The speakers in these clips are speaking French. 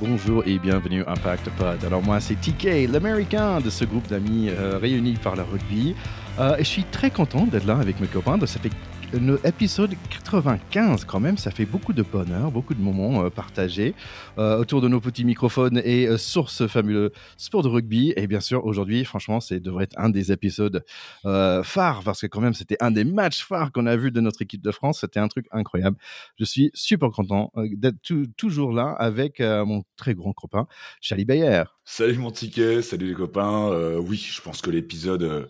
bonjour et bienvenue à Impact Pod. Alors moi c'est TK, l'américain de ce groupe d'amis réunis par le rugby. Et je suis très content d'être là avec mes copains. Ça fait l'épisode 95 quand même, ça fait beaucoup de bonheur, beaucoup de moments partagés autour de nos petits microphones et sur ce fameux sport de rugby. Et bien sûr, aujourd'hui, franchement, ça devrait être un des épisodes phares, parce que quand même, c'était un des matchs phares qu'on a vu de notre équipe de France. C'était un truc incroyable. Je suis super content d'être toujours là avec mon très grand copain, Charlie Bayer. Salut mon ticket, salut les copains. Oui, je pense que l'épisode,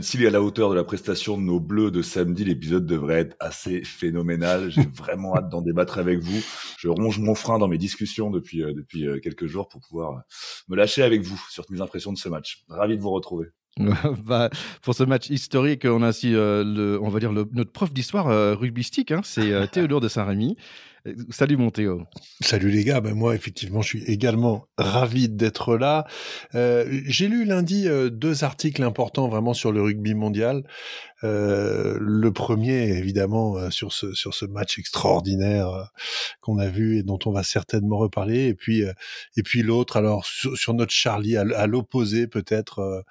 s'il est à la hauteur de la prestation de nos Bleus de samedi, l'épisode devrait être assez phénoménal. J'ai vraiment hâte d'en débattre avec vous. Je ronge mon frein dans mes discussions depuis quelques jours pour pouvoir me lâcher avec vous sur mes impressions de ce match. Ravi de vous retrouver. Bah, pour ce match historique, on a aussi notre prof d'histoire rugbystique, c'est Théodore de Saint-Rémy. Salut mon Théo. Salut les gars, moi effectivement je suis également ravi d'être là. J'ai lu lundi 2 articles importants vraiment sur le rugby mondial. Le premier évidemment sur ce match extraordinaire qu'on a vu et dont on va certainement reparler, et puis l'autre alors sur notre Charlie à l'opposé peut-être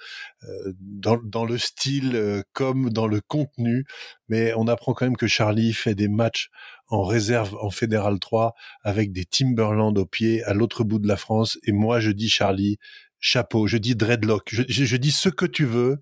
dans le style comme dans le contenu, mais on apprend quand même que Charlie fait des matchs en réserve en Fédéral 3 avec des Timberland au pied à l'autre bout de la France, et moi je dis Charlie, chapeau, je dis dreadlock, je dis ce que tu veux.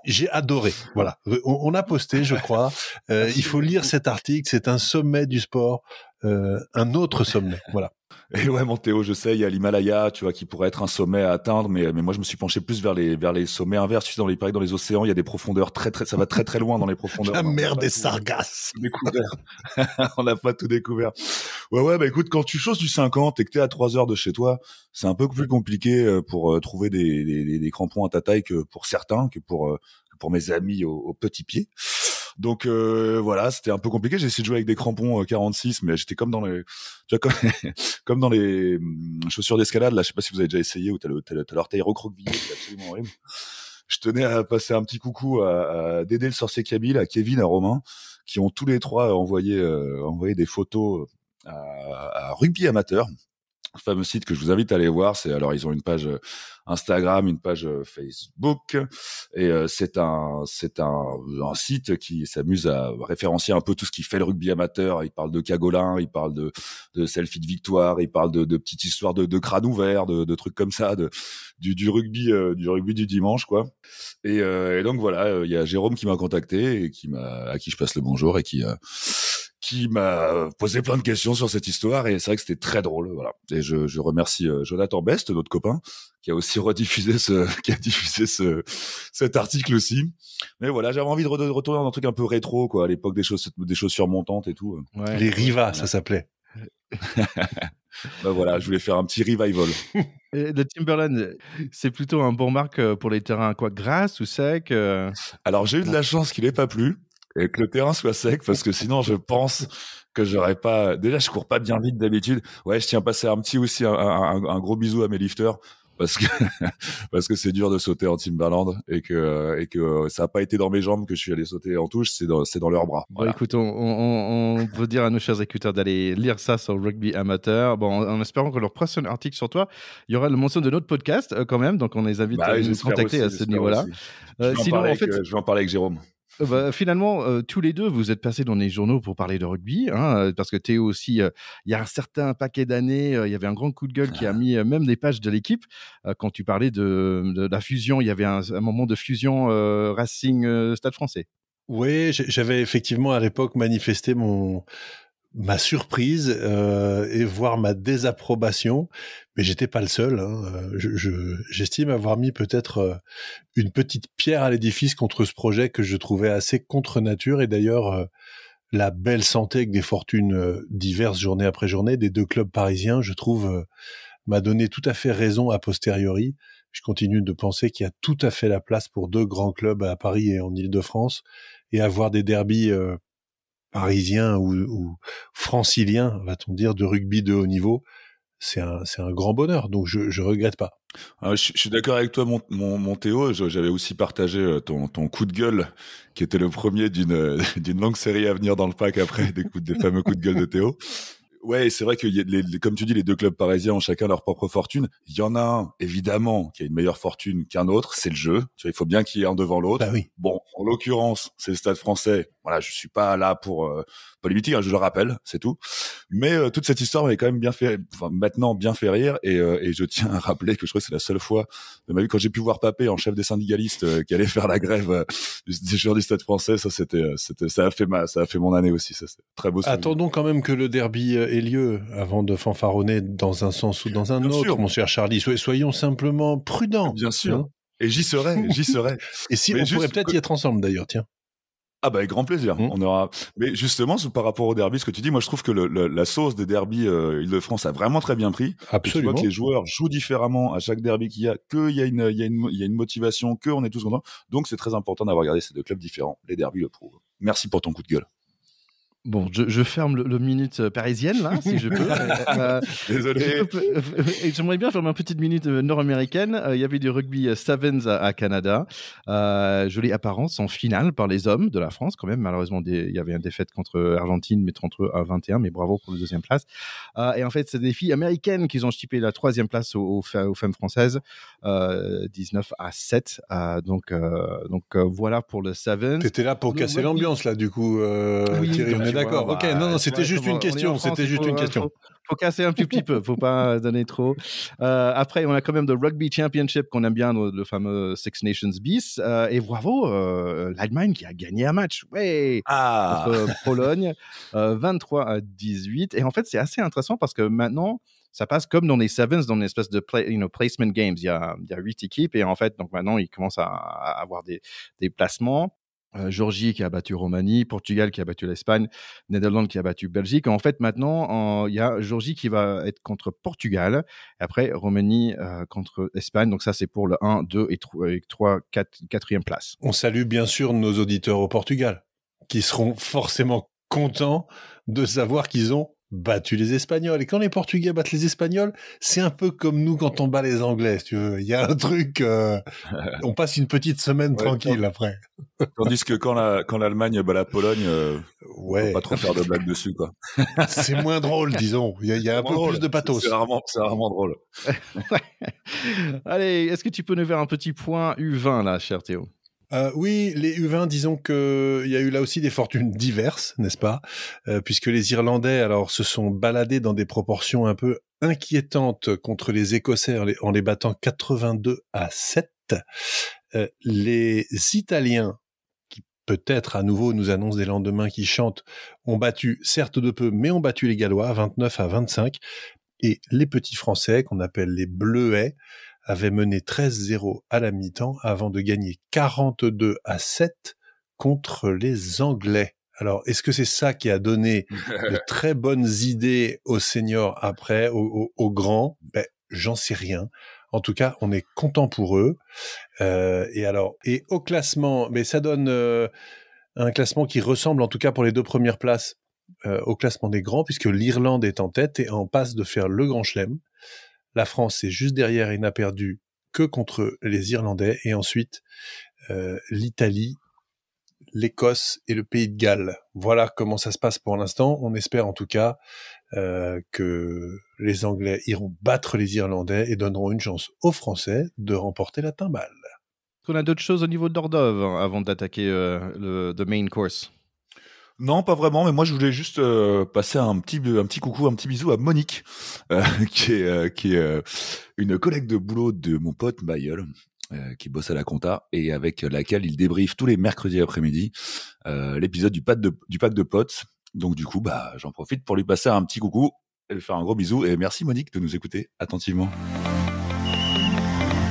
J'ai adoré. Voilà. On a posté, je crois. Il faut lire cet article. C'est un sommet du sport, un autre sommet. Voilà. Et ouais, mon Théo, je sais, il y a l'Himalaya, tu vois, qui pourrait être un sommet à atteindre, mais moi je me suis penché plus vers les sommets inverses. Tu sais, il paraît que dans les océans, il y a des profondeurs ça va très très loin dans les profondeurs. La mer des Sargasses. On n'a pas tout découvert. Ouais, bah écoute, quand tu choses du 50 et que t'es à 3 heures de chez toi, c'est un peu plus compliqué pour trouver des crampons à ta taille que pour certains, que pour mes amis aux petits pieds. Donc voilà, c'était un peu compliqué. J'ai essayé de jouer avec des crampons 46, mais j'étais comme dans les, tu vois, comme dans les chaussures d'escalade. Là, je sais pas si vous avez déjà essayé, où t'as l'orteil recroquevillé, c'est absolument horrible. Je tenais à passer un petit coucou à Dédé le sorcier Kabyle, à Kevin, à Romain, qui ont tous les trois envoyé des photos à Rugby Amateur, fameux site que je vous invite à aller voir. Alors ils ont une page Instagram, une page Facebook, et c'est un site qui s'amuse à référencier un peu tout ce qui fait le rugby amateur. Il parle de cagolin, il parle de selfie de victoire, il parle de petites histoires de crâne ouvert, de trucs comme ça, du rugby du dimanche, quoi. Et donc voilà, il y a Jérôme qui m'a contacté et à qui je passe le bonjour, et qui m'a posé plein de questions sur cette histoire, et c'est vrai que c'était très drôle, voilà. Et je remercie Jonathan Best, notre copain, qui a aussi rediffusé cet article aussi. Mais voilà, j'avais envie de retourner dans un truc un peu rétro, quoi, à l'époque des chaussures montantes et tout. Ouais. Les Riva, ça s'appelait. Bah voilà, je voulais faire un petit revival. Le Timberland, c'est plutôt un bon marque pour les terrains grasse ou sec Alors j'ai eu de la chance qu'il ait pas plu et que le terrain soit sec, parce que sinon je pense que j'aurais pas. Déjà, je cours pas bien vite d'habitude. Ouais, je tiens à passer un gros bisou à mes lifters, parce que c'est dur de sauter en Timberland, et que ça a pas été dans mes jambes que je suis allé sauter en touche, c'est dans leurs bras. Bon, voilà. Écoute, on veut dire à nos chers écouteurs d'aller lire ça sur Rugby Amateur. Bon, en espérant que leur prochain article sur toi, il y aura le mention de notre podcast quand même, donc on les invite à nous contacter aussi, à ce niveau-là. Sinon, en fait, je vais en parler avec Jérôme. Finalement, tous les deux, vous êtes passés dans les journaux pour parler de rugby, parce que Théo aussi, il y a un certain paquet d'années, il y avait un grand coup de gueule qui a mis même des pages de l'équipe. Quand tu parlais de la fusion, il y avait un moment de fusion Racing Stade Français. Oui, j'avais effectivement à l'époque manifesté ma surprise et voire ma désapprobation, mais j'étais pas le seul. J'estime avoir mis peut-être une petite pierre à l'édifice contre ce projet que je trouvais assez contre nature, et d'ailleurs la belle santé avec des fortunes diverses journée après journée des 2 clubs parisiens, je trouve, m'a donné tout à fait raison a posteriori. Je continue de penser qu'il y a tout à fait la place pour 2 grands clubs à Paris et en Île-de-France, et avoir des derbys parisien ou francilien, va-t-on dire, de rugby de haut niveau, c'est un grand bonheur. Donc je regrette pas. Je suis d'accord avec toi, mon Théo. J'avais aussi partagé ton coup de gueule, qui était le premier d'une longue série à venir dans le pack après des fameux coups de gueule de Théo. Ouais, c'est vrai que comme tu dis, les deux clubs parisiens ont chacun leur propre fortune. Il y en a un, évidemment, qui a une meilleure fortune qu'un autre, c'est le jeu. Tu vois, il faut bien qu'il y ait un devant l'autre. Bah oui. Bon, en l'occurrence, c'est le Stade Français. Voilà, je suis pas là pour polémique, je le rappelle, c'est tout. Mais toute cette histoire m'avait quand même maintenant bien fait rire. Et je tiens à rappeler que je crois que c'est la seule fois de ma vie quand j'ai pu voir Papé en chef des syndicalistes qui allait faire la grève des joueurs du Stade Français. Ça a fait mon année aussi. Ça, c'est très beau souvenir. Attendons quand même que le derby ait lieu avant de fanfaronner dans un sens ou dans un Bien autre, sûr. mon cher Charlie. Soyons simplement prudents. Bien sûr. Hein. Et j'y serai. Et si Mais on pourrait peut-être y être ensemble d'ailleurs, tiens. Ah bah avec grand plaisir. On aura. Mais justement, par rapport au derby, ce que tu dis, moi je trouve que la sauce des derbys Île-de-France a vraiment très bien pris. Absolument. Et tu vois que les joueurs jouent différemment à chaque derby qu'il y a, qu'il y a une motivation, qu'on est tous contents. Donc c'est très important d'avoir regardé ces deux clubs différents. Les derbys le prouvent. Merci pour ton coup de gueule. Bon, je ferme le minute parisienne, là, si je peux. Désolé. J'aimerais bien faire ma petite minute nord-américaine. Il y avait du rugby Sevens à Canada. Jolie apparence en finale par les hommes de la France, quand même. Malheureusement, il y avait une défaite contre Argentine, mais 33 à 21, mais bravo pour la deuxième place. Et en fait, c'est des filles américaines qui ont chippé la troisième place aux femmes françaises, 19 à 7. Donc voilà pour le Sevens. T'étais là pour casser l'ambiance, là, du coup, oui, Thierry. On est d'accord. Bah, ok, non, c'était juste une question. C'était juste une question. Faut casser un petit peu. Faut pas donner trop. Après, on a quand même le Rugby Championship qu'on aime bien, le fameux Six Nations bis. Et bravo, l'Allemagne qui a gagné un match. Ouais. Contre Pologne, 23 à 18. Et en fait, c'est assez intéressant parce que maintenant, ça passe comme dans les Sevens, dans une espèce de placement games. Il y a 8 équipes et en fait, donc maintenant, ils commencent à avoir des placements. Géorgie qui a battu Roumanie, Portugal qui a battu l'Espagne, Néderlande qui a battu Belgique. En fait, maintenant, il y a Géorgie qui va être contre Portugal. Et après, Roumanie contre Espagne. Donc ça, c'est pour le 1, 2 et 3, 4e place. On salue bien sûr nos auditeurs au Portugal, qui seront forcément contents de savoir qu'ils ont battu les Espagnols. Et quand les Portugais battent les Espagnols, c'est un peu comme nous quand on bat les Anglais, si tu veux. Il y a un truc... on passe une petite semaine tranquille après. Tandis que quand l'Allemagne bat la Pologne, on peut pas trop faire de blagues dessus, quoi. C'est moins drôle, disons. Il y a un peu plus de pathos. C'est rarement drôle. Allez, est-ce que tu peux nous faire un petit point U20, là, cher Théo ? Oui, les U20, disons qu'il y a eu là aussi des fortunes diverses, n'est-ce pas ? Puisque les Irlandais, alors, se sont baladés dans des proportions un peu inquiétantes contre les Écossais en les battant 82 à 7. Les Italiens, qui peut-être à nouveau nous annoncent des lendemains qui chantent, ont battu, certes de peu, mais ont battu les Gallois 29 à 25. Et les petits Français, qu'on appelle les Bleuets, avait mené 13-0 à la mi-temps avant de gagner 42 à 7 contre les Anglais. Alors, est-ce que c'est ça qui a donné de très bonnes idées aux seniors après, aux grands ? Ben, j'en sais rien. En tout cas, on est content pour eux. Et au classement, mais ça donne un classement qui ressemble, en tout cas pour les 2 premières places, au classement des grands, puisque l'Irlande est en tête et en passe de faire le Grand Chelem. La France est juste derrière et n'a perdu que contre les Irlandais. Et ensuite, l'Italie, l'Écosse et le Pays de Galles. Voilà comment ça se passe pour l'instant. On espère en tout cas que les Anglais iront battre les Irlandais et donneront une chance aux Français de remporter la timbale. Est-ce qu'on a d'autres choses au niveau d'Ordov avant d'attaquer the main course ? Non, pas vraiment, mais moi je voulais juste passer un petit coucou, un petit bisou à Monique, qui est une collègue de boulot de mon pote Bayeul, qui bosse à la compta et avec laquelle il débriefe tous les mercredis après-midi l'épisode du pack de potes. Donc du coup, bah j'en profite pour lui passer un petit coucou et lui faire un gros bisou et merci Monique de nous écouter attentivement.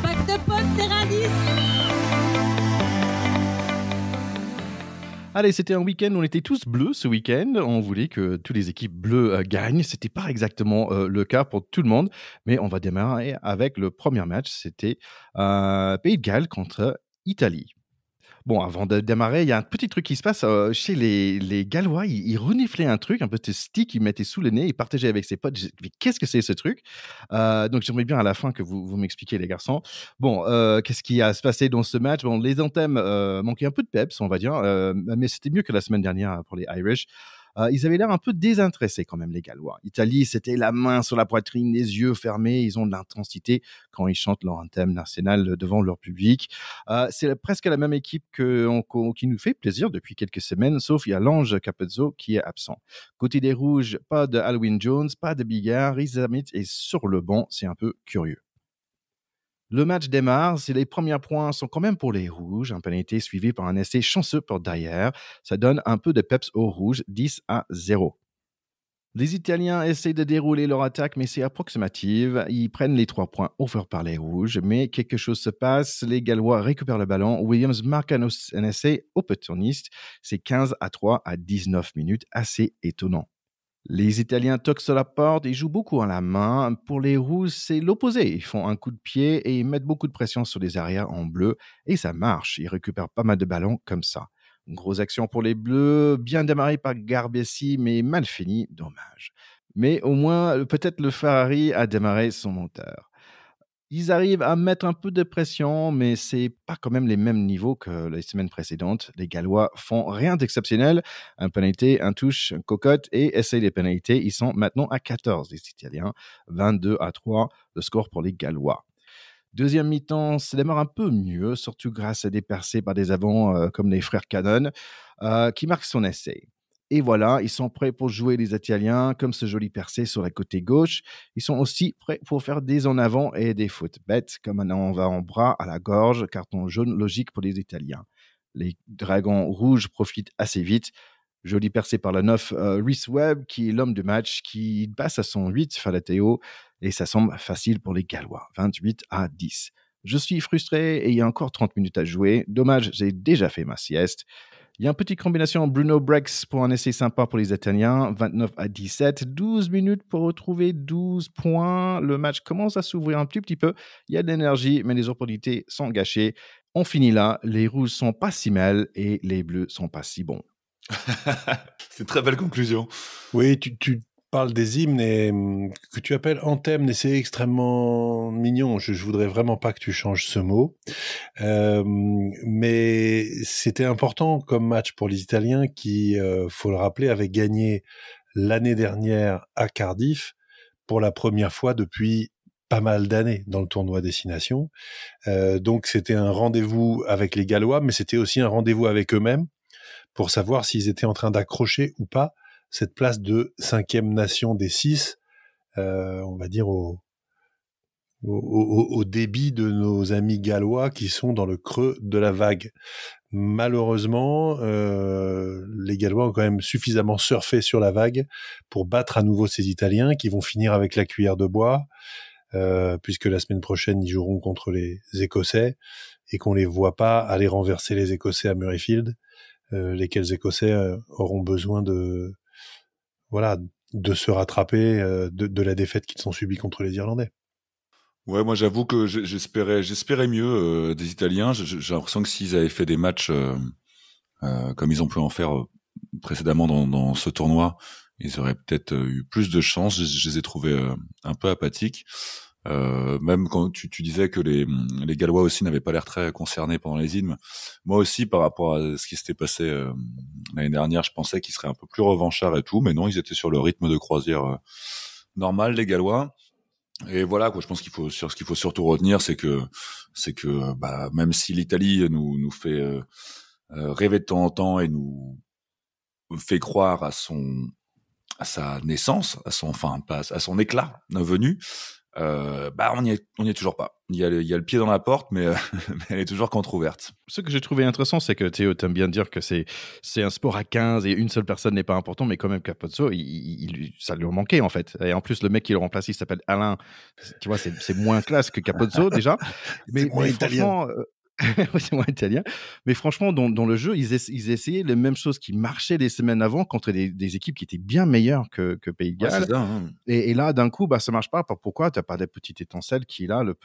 Pack de potes, terrain 10. Allez, c'était un week-end où on était tous bleus ce week-end. On voulait que toutes les équipes bleues gagnent. C'était pas exactement le cas pour tout le monde, mais on va démarrer avec le premier match. C'était Pays de Galles contre Italie. Bon, avant de démarrer, il y a un petit truc qui se passe chez les Gallois. Ils reniflaient un truc, un petit stick qu'ils mettaient sous le nez. Ils partageaient avec ses potes. Mais qu'est-ce que c'est ce truc ? Donc, j'aimerais bien à la fin que vous m'expliquiez, les garçons. Bon, qu'est-ce qui a se passé dans ce match ? Bon, les anthèmes manquaient un peu de peps, on va dire. Mais c'était mieux que la semaine dernière pour les Irish. Ils avaient l'air un peu désintéressés quand même, les Gallois. Italie, c'était la main sur la poitrine, les yeux fermés. Ils ont de l'intensité quand ils chantent leur thème national devant leur public. C'est presque la même équipe qui nous fait plaisir depuis quelques semaines, sauf il y a l'ange Capozzo qui est absent. Côté des Rouges, pas de Alwyn Jones, pas de Bigard. Riz Ahmed est sur le banc, c'est un peu curieux. Le match démarre, les premiers points sont quand même pour les Rouges, un pénalité suivi par un essai chanceux pour Dyer. Ça donne un peu de peps aux Rouges, 10-0. Les Italiens essaient de dérouler leur attaque, mais c'est approximatif. Ils prennent les 3 points offerts par les Rouges, mais quelque chose se passe. Les Gallois récupèrent le ballon. Williams marque un essai opportuniste. C'est 15-3 à 19 minutes, assez étonnant. Les Italiens toquent sur la porte, ils jouent beaucoup à la main. Pour les Rouges, c'est l'opposé. Ils font un coup de pied et ils mettent beaucoup de pression sur les arrières en bleu. Et ça marche, ils récupèrent pas mal de ballons comme ça. Une grosse action pour les Bleus, bien démarré par Garbessi, mais mal fini, dommage. Mais au moins, peut-être le Ferrari a démarré son moteur. Ils arrivent à mettre un peu de pression, mais c'est pas quand même les mêmes niveaux que les semaines précédentes. Les Gallois font rien d'exceptionnel. Un pénalité, un touche, une cocotte et essayent les pénalités. Ils sont maintenant à 14, les Italiens. 22-3, le score pour les Gallois. Deuxième mi-temps, ça démarre un peu mieux, surtout grâce à des percées par des avants comme les frères Cannon, qui marquent son essai. Et voilà, ils sont prêts pour jouer les Italiens, comme ce joli percé sur la côté gauche. Ils sont aussi prêts pour faire des en avant et des fautes bêtes, comme un avant-bras à la gorge, carton jaune logique pour les Italiens. Les Dragons rouges profitent assez vite. Joli percé par le 9, Rhys Webb, qui est l'homme du match, qui passe à son 8, Falateo, et ça semble facile pour les Gallois, 28-10. Je suis frustré et il y a encore 30 minutes à jouer. Dommage, j'ai déjà fait ma sieste. Il y a une petite combination Bruno Brex pour un essai sympa pour les Italiens, 29-17, 12 minutes pour retrouver 12 points. Le match commence à s'ouvrir un petit peu. Il y a de l'énergie, mais les opportunités sont gâchées. On finit là. Les rouges sont pas si mal et les bleus sont pas si bons. C'est une très belle conclusion. Oui, tu parles des hymnes que tu appelles anthèmes, et c'est extrêmement mignon. Je voudrais vraiment pas que tu changes ce mot. Mais c'était important comme match pour les Italiens qui, faut le rappeler, avaient gagné l'année dernière à Cardiff pour la première fois depuis pas mal d'années dans le tournoi Destination. Donc c'était un rendez-vous avec les Gallois, mais c'était aussi un rendez-vous avec eux-mêmes pour savoir s'ils étaient en train d'accrocher ou pas cette place de 5e nation des 6, on va dire au débit de nos amis gallois qui sont dans le creux de la vague. Malheureusement, les Gallois ont quand même suffisamment surfé sur la vague pour battre à nouveau ces Italiens qui vont finir avec la cuillère de bois, puisque la semaine prochaine, ils joueront contre les Écossais et qu'on les voit pas aller renverser les Écossais à Murrayfield, lesquels Écossais auront besoin de se rattraper de la défaite qu'ils ont subie contre les Irlandais. Ouais, moi j'avoue que j'espérais mieux des Italiens. J'ai l'impression que s'ils avaient fait des matchs comme ils ont pu en faire précédemment dans ce tournoi, ils auraient peut-être eu plus de chance. Je les ai trouvés un peu apathiques. Même quand tu disais que les Gallois aussi n'avaient pas l'air très concernés pendant les hymnes. Moi aussi, par rapport à ce qui s'était passé l'année dernière, je pensais qu'ils seraient un peu plus revanchards et tout, mais non, ils étaient sur le rythme de croisière normal, les Gallois. Et voilà, quoi. Je pense ce qu'il faut surtout retenir, c'est que même si l'Italie nous fait rêver de temps en temps et nous fait croire à sa naissance, à son éclat venu. On y est toujours pas. Il y a le pied dans la porte, mais elle est toujours qu'entrouverte. Ce que j'ai trouvé intéressant, c'est que Théo, t'aimes bien dire que c'est un sport à 15 et une seule personne n'est pas important, mais quand même Capozzo, ça lui manquait en fait. Et en plus, le mec qui le remplace, il s'appelle Alain. Tu vois, c'est moins classe que Capozzo déjà. Mais franchement, c'est moins italien. Mais franchement, dans le jeu, ils essayaient les mêmes choses qui marchaient les semaines avant contre des équipes qui étaient bien meilleures que Pays de Galles. Ouais, c'est ça, hein. Et là, d'un coup, ça marche pas. Pourquoi? T'as pas de petite étincelle qui est là, le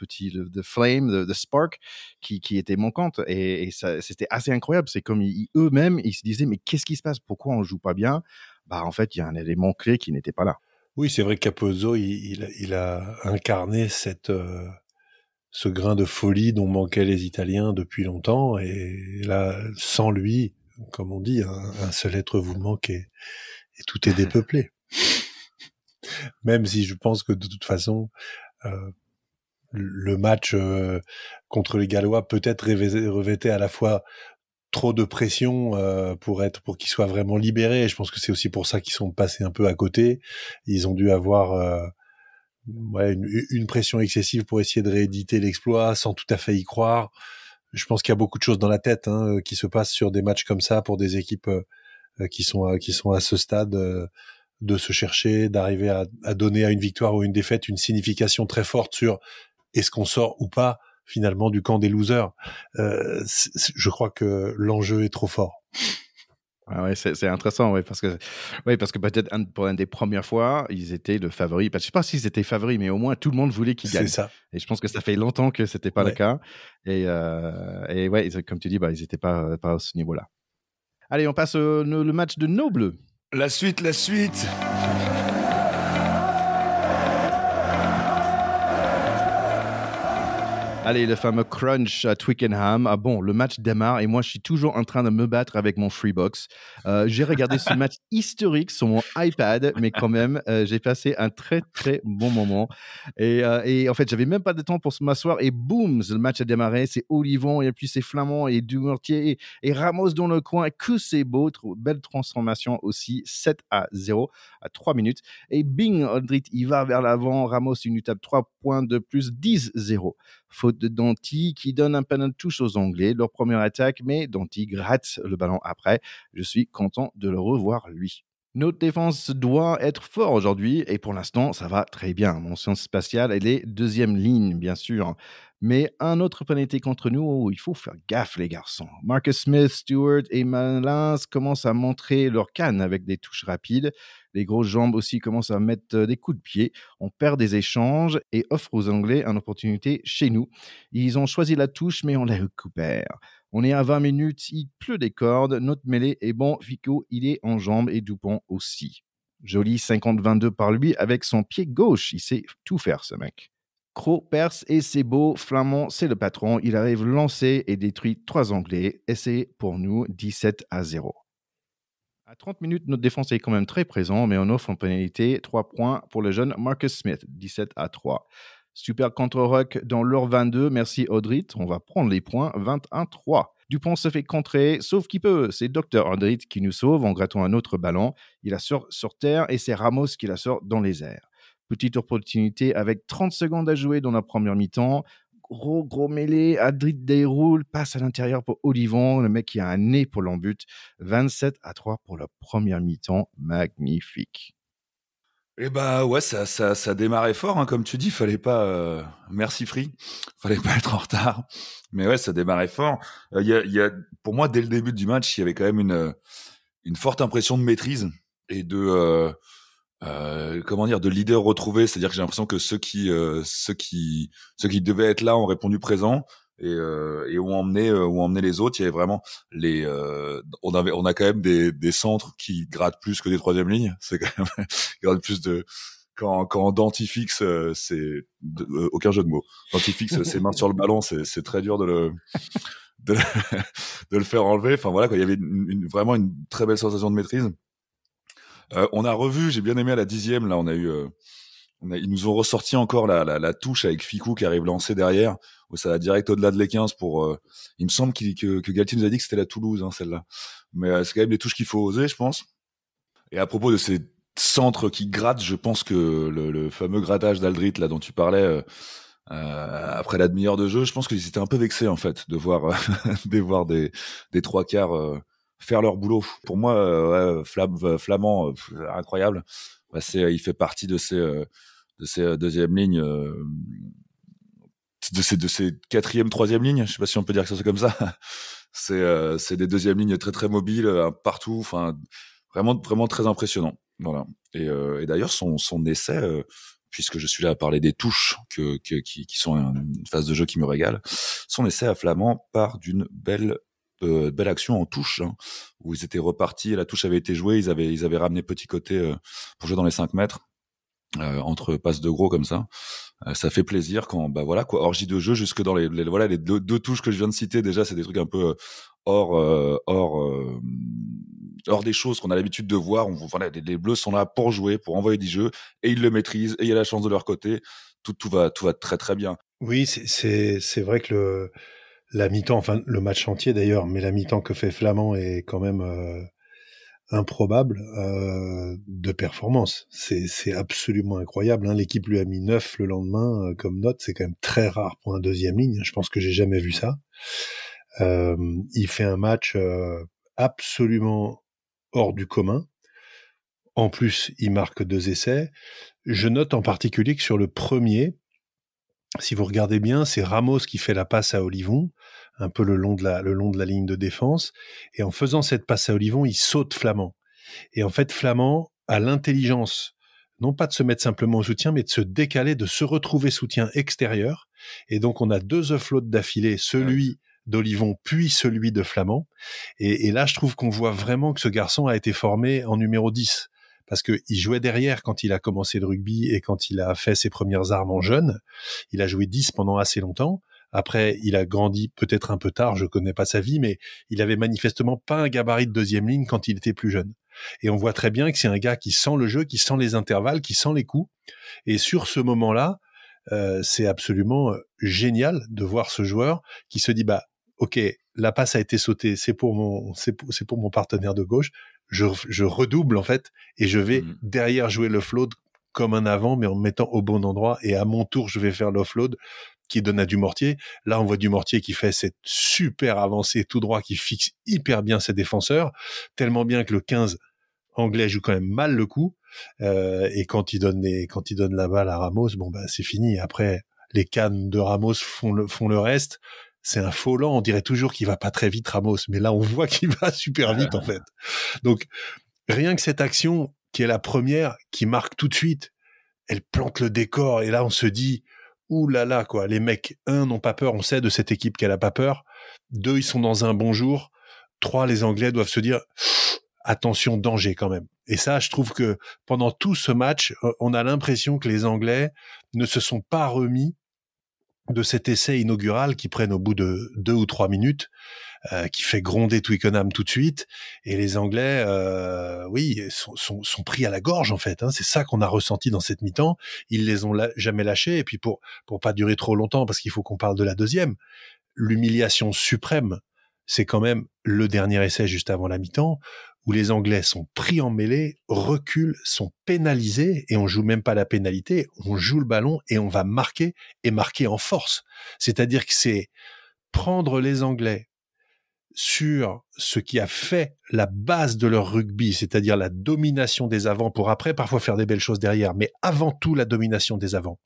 flame, the spark, qui était manquante. Et ça, c'était assez incroyable. C'est comme eux-mêmes, ils se disaient, mais qu'est-ce qui se passe? Pourquoi on joue pas bien? En fait, il y a un élément clé qui n'était pas là. Oui, c'est vrai que Capozzo, il a incarné ce grain de folie dont manquaient les Italiens depuis longtemps. Et là, sans lui, comme on dit, un seul être vous manque et et tout est dépeuplé. Même si je pense que de toute façon, le match contre les Gallois peut-être revêtait à la fois trop de pression pour qu'ils soient vraiment libérés. Et je pense que c'est aussi pour ça qu'ils sont passés un peu à côté. Ils ont dû avoir une pression excessive pour essayer de rééditer l'exploit sans tout à fait y croire. Je pense qu'il y a beaucoup de choses dans la tête qui se passent sur des matchs comme ça pour des équipes qui sont à ce stade de se chercher, d'arriver à donner à une victoire ou une défaite une signification très forte sur est-ce qu'on sort ou pas finalement du camp des losers. Je crois que l'enjeu est trop fort. Ah ouais, c'est intéressant, parce que peut-être pour une des premières fois, ils étaient le favori. Je ne sais pas s'ils étaient favoris, mais au moins tout le monde voulait qu'ils gagnent. C'est ça. Et je pense que ça fait longtemps que c'était pas le cas. Et ouais, comme tu dis, ils n'étaient pas à ce niveau-là. Allez, on passe le match de nos Bleus. La suite. Allez, le fameux crunch à Twickenham. Ah bon, le match démarre et moi, je suis toujours en train de me battre avec mon Freebox. J'ai regardé ce match historique sur mon iPad, mais quand même, j'ai passé un très, très bon moment. Et en fait, j'avais même pas de temps pour m'asseoir et boum, le match a démarré. C'est Olivon et puis c'est Flamand et Dumortier et Ramos dans le coin. Que c'est beau, belle transformation aussi. 7-0 à 3 minutes. Et bing, Aldrit, il va vers l'avant. Ramos, une tape 3 points de plus, 10-0. Faute de Danty qui donne un peu de touche aux Anglais, leur première attaque, mais Danty gratte le ballon après. Je suis content de le revoir, lui. Notre défense doit être fort aujourd'hui et pour l'instant, ça va très bien. Mention spatiale, elle est deuxième ligne, bien sûr. Mais un autre penalty contre nous, il faut faire gaffe, les garçons. Marcus Smith, Stewart et Malins commencent à montrer leur canne avec des touches rapides. Les grosses jambes aussi commencent à mettre des coups de pied. On perd des échanges et offre aux Anglais une opportunité chez nous. Ils ont choisi la touche, mais on la récupère. On est à 20 minutes, il pleut des cordes. Notre mêlée est bon. Fico, il est en jambes et Dupont aussi. Joli 50-22 par lui avec son pied gauche. Il sait tout faire, ce mec. Cros perce et c'est beau. Flamand, c'est le patron. Il arrive lancé et détruit 3 Anglais. Et c'est pour nous 17-0. À 30 minutes, notre défense est quand même très présente, mais on offre en pénalité 3 points pour le jeune Marcus Smith, 17-3. Super contre-rock dans l'heure 22. Merci Audrit. On va prendre les points, 21-3. Dupont se fait contrer, sauf qu'il peut. C'est Dr. Audrit qui nous sauve en grattant un autre ballon. Il la sort sur terre et c'est Ramos qui la sort dans les airs. Petite opportunité avec 30 secondes à jouer dans la première mi-temps. Gros mêlée, Adrit déroule, passe à l'intérieur pour Olivon, le mec qui a un nez pour l'embut. 27-3 pour la première mi-temps, magnifique. Et ouais, ça démarrait fort, comme tu dis, fallait pas, merci Free, fallait pas être en retard. Mais ouais, ça démarrait fort. Il y a, pour moi, dès le début du match, il y avait quand même une forte impression de maîtrise et de de leader retrouvé. C'est-à-dire que j'ai l'impression que ceux qui devaient être là ont répondu présent et ont emmené les autres. Il y avait vraiment on a quand même des centres qui grattent plus que des troisième lignes. C'est quand même ils grattent plus de quand Danty fixe, c'est aucun jeu de mots. Danty fixe ses mains sur le ballon, c'est très dur de le faire enlever. Enfin voilà, quoi. Il y avait vraiment une très belle sensation de maîtrise. On a revu, j'ai bien aimé à la 10e, là, ils nous ont ressorti encore la touche avec Ficou qui arrive lancé derrière, où ça va direct au-delà de les 15 pour, il me semble que Galtier nous a dit que c'était la Toulouse, celle-là. Mais c'est quand même des touches qu'il faut oser, je pense. Et à propos de ces centres qui grattent, je pense que le fameux grattage d'Aldrit, là, dont tu parlais, après la demi-heure de jeu, je pense qu'ils étaient un peu vexés, en fait, de voir des trois quarts, faire leur boulot. Pour moi, Flamand, incroyable. Il fait partie de ces deuxième lignes, de ces quatrième, troisième lignes. Je sais pas si on peut dire que c'est comme ça. C'est des deuxièmes lignes très très mobiles partout. Enfin, vraiment très impressionnant. Voilà. Et d'ailleurs son essai, puisque je suis là à parler des touches qui sont une phase de jeu qui me régale, son essai à Flamand part d'une belle action en touche, où ils étaient repartis, la touche avait été jouée, ils avaient ramené petit côté pour jouer dans les 5 mètres, entre passes de gros comme ça. Ça fait plaisir quand, orgie de jeu jusque dans les deux touches que je viens de citer. Déjà, c'est des trucs un peu hors hors des choses qu'on a l'habitude de voir. Voilà, les Bleus sont là pour jouer, pour envoyer du jeu, et ils le maîtrisent, et il y a la chance de leur côté. Tout va très très bien. Oui, c'est vrai que la mi-temps, enfin le match entier d'ailleurs, mais la mi-temps que fait Flamand est quand même improbable de performance. C'est absolument incroyable. Hein. L'équipe lui a mis 9 le lendemain comme note. C'est quand même très rare pour un deuxième ligne. Je pense que j'ai jamais vu ça. Il fait un match absolument hors du commun. En plus, il marque 2 essais. Je note en particulier que sur le premier, si vous regardez bien, c'est Ramos qui fait la passe à Olivon, un peu le long de la ligne de défense. Et en faisant cette passe à Olivon, il saute Flamand. Et en fait, Flamand a l'intelligence, non pas de se mettre simplement au soutien, mais de se décaler, de se retrouver soutien extérieur. Et donc, on a 2 offloads d'affilée, celui d'Olivon, puis celui de Flamand. Et là, je trouve qu'on voit vraiment que ce garçon a été formé en numéro 10. Parce que il jouait derrière quand il a commencé le rugby et quand il a fait ses premières armes en jeune. Il a joué 10 pendant assez longtemps. Après, il a grandi peut-être un peu tard, je connais pas sa vie, mais il avait manifestement pas un gabarit de deuxième ligne quand il était plus jeune. Et on voit très bien que c'est un gars qui sent le jeu, qui sent les intervalles, qui sent les coups. Et sur ce moment-là, c'est absolument génial de voir ce joueur qui se dit, bah, ok, la passe a été sautée, c'est pour mon partenaire de gauche. Je redouble en fait et je vais derrière jouer l'offload comme un avant, mais en me mettant au bon endroit. Et à mon tour, je vais faire l'offload qui donne à Dumortier. Là, on voit Dumortier qui fait cette super avancée tout droit, qui fixe hyper bien ses défenseurs, tellement bien que le 15 anglais joue quand même mal le coup. Et quand il donne la balle à Ramos, bon bah c'est fini. Après, les cannes de Ramos font le reste. C'est un faux lent. On dirait toujours qu'il va pas très vite, Ramos, mais là on voit qu'il va super vite en fait. Donc rien que cette action qui est la première, qui marque tout de suite, elle plante le décor et là on se dit ouh là là quoi. Les mecs, 1, n'ont pas peur. On sait de cette équipe qu'elle a pas peur. 2, ils sont dans un bon jour. 3, les Anglais doivent se dire attention, danger quand même. Et ça, je trouve que pendant tout ce match, on a l'impression que les Anglais ne se sont pas remis de cet essai inaugural qui prennent au bout de 2 ou 3 minutes, qui fait gronder Twickenham tout de suite. Et les Anglais, oui, sont pris à la gorge en fait. Hein. C'est ça qu'on a ressenti dans cette mi-temps. Ils les ont jamais lâchés. Et puis pour pas durer trop longtemps, parce qu'il faut qu'on parle de la deuxième, l'humiliation suprême, c'est quand même le dernier essai juste avant la mi-temps, où les Anglais sont pris en mêlée, reculent, sont pénalisés, et on joue même pas la pénalité, on joue le ballon et on va marquer, et marquer en force. C'est-à-dire que c'est prendre les Anglais sur ce qui a fait la base de leur rugby, c'est-à-dire la domination des avants, pour après parfois faire des belles choses derrière, mais avant tout la domination des avants.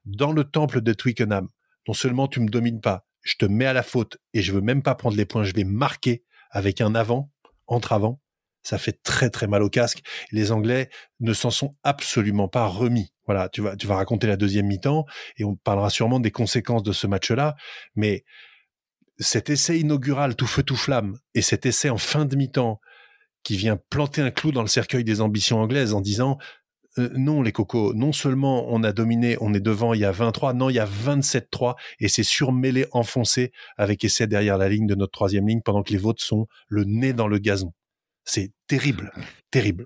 Dans le temple de Twickenham, non seulement tu me domines pas, je te mets à la faute et je veux même pas prendre les points, je vais marquer avec un avant, entre avant. Ça fait très très mal au casque. Les Anglais ne s'en sont absolument pas remis. Voilà, tu vas raconter la deuxième mi-temps et on parlera sûrement des conséquences de ce match-là, mais cet essai inaugural tout feu tout flamme et cet essai en fin de mi-temps qui vient planter un clou dans le cercueil des ambitions anglaises en disant non les cocos, non seulement on a dominé, on est devant, il y a 23, non il y a 27-3 et c'est surmêlé, enfoncé avec essai derrière la ligne de notre troisième ligne pendant que les vôtres sont le nez dans le gazon. C'est terrible, terrible.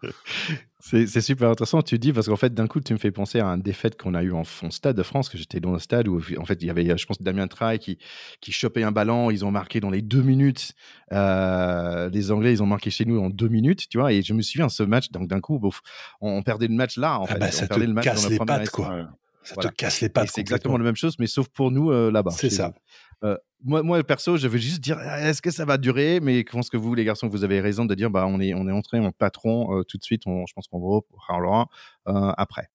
C'est super intéressant, tu dis, parce qu'en fait, d'un coup, tu me fais penser à une défaite qu'on a eue en Stade de France, que j'étais dans le stade où, en fait, il y avait, je pense, Damien Traille qui chopait un ballon, ils ont marqué dans les 2 minutes. Les Anglais, ils ont marqué chez nous en 2 minutes, tu vois, et je me souviens de ce match, donc d'un coup, on perdait le match là, en fait. Ça on perdait te le match casse dans les première pattes, quoi. essai. Ça Voilà. te casse les pattes. Et c'est exactement la même chose, mais sauf pour nous là-bas. C'est ça. Moi, perso, je veux juste dire, est-ce que ça va durer? Mais je pense que vous, les garçons, vous avez raison de dire, bah, on est entré en patron tout de suite. Je pense qu'on va reparlera après.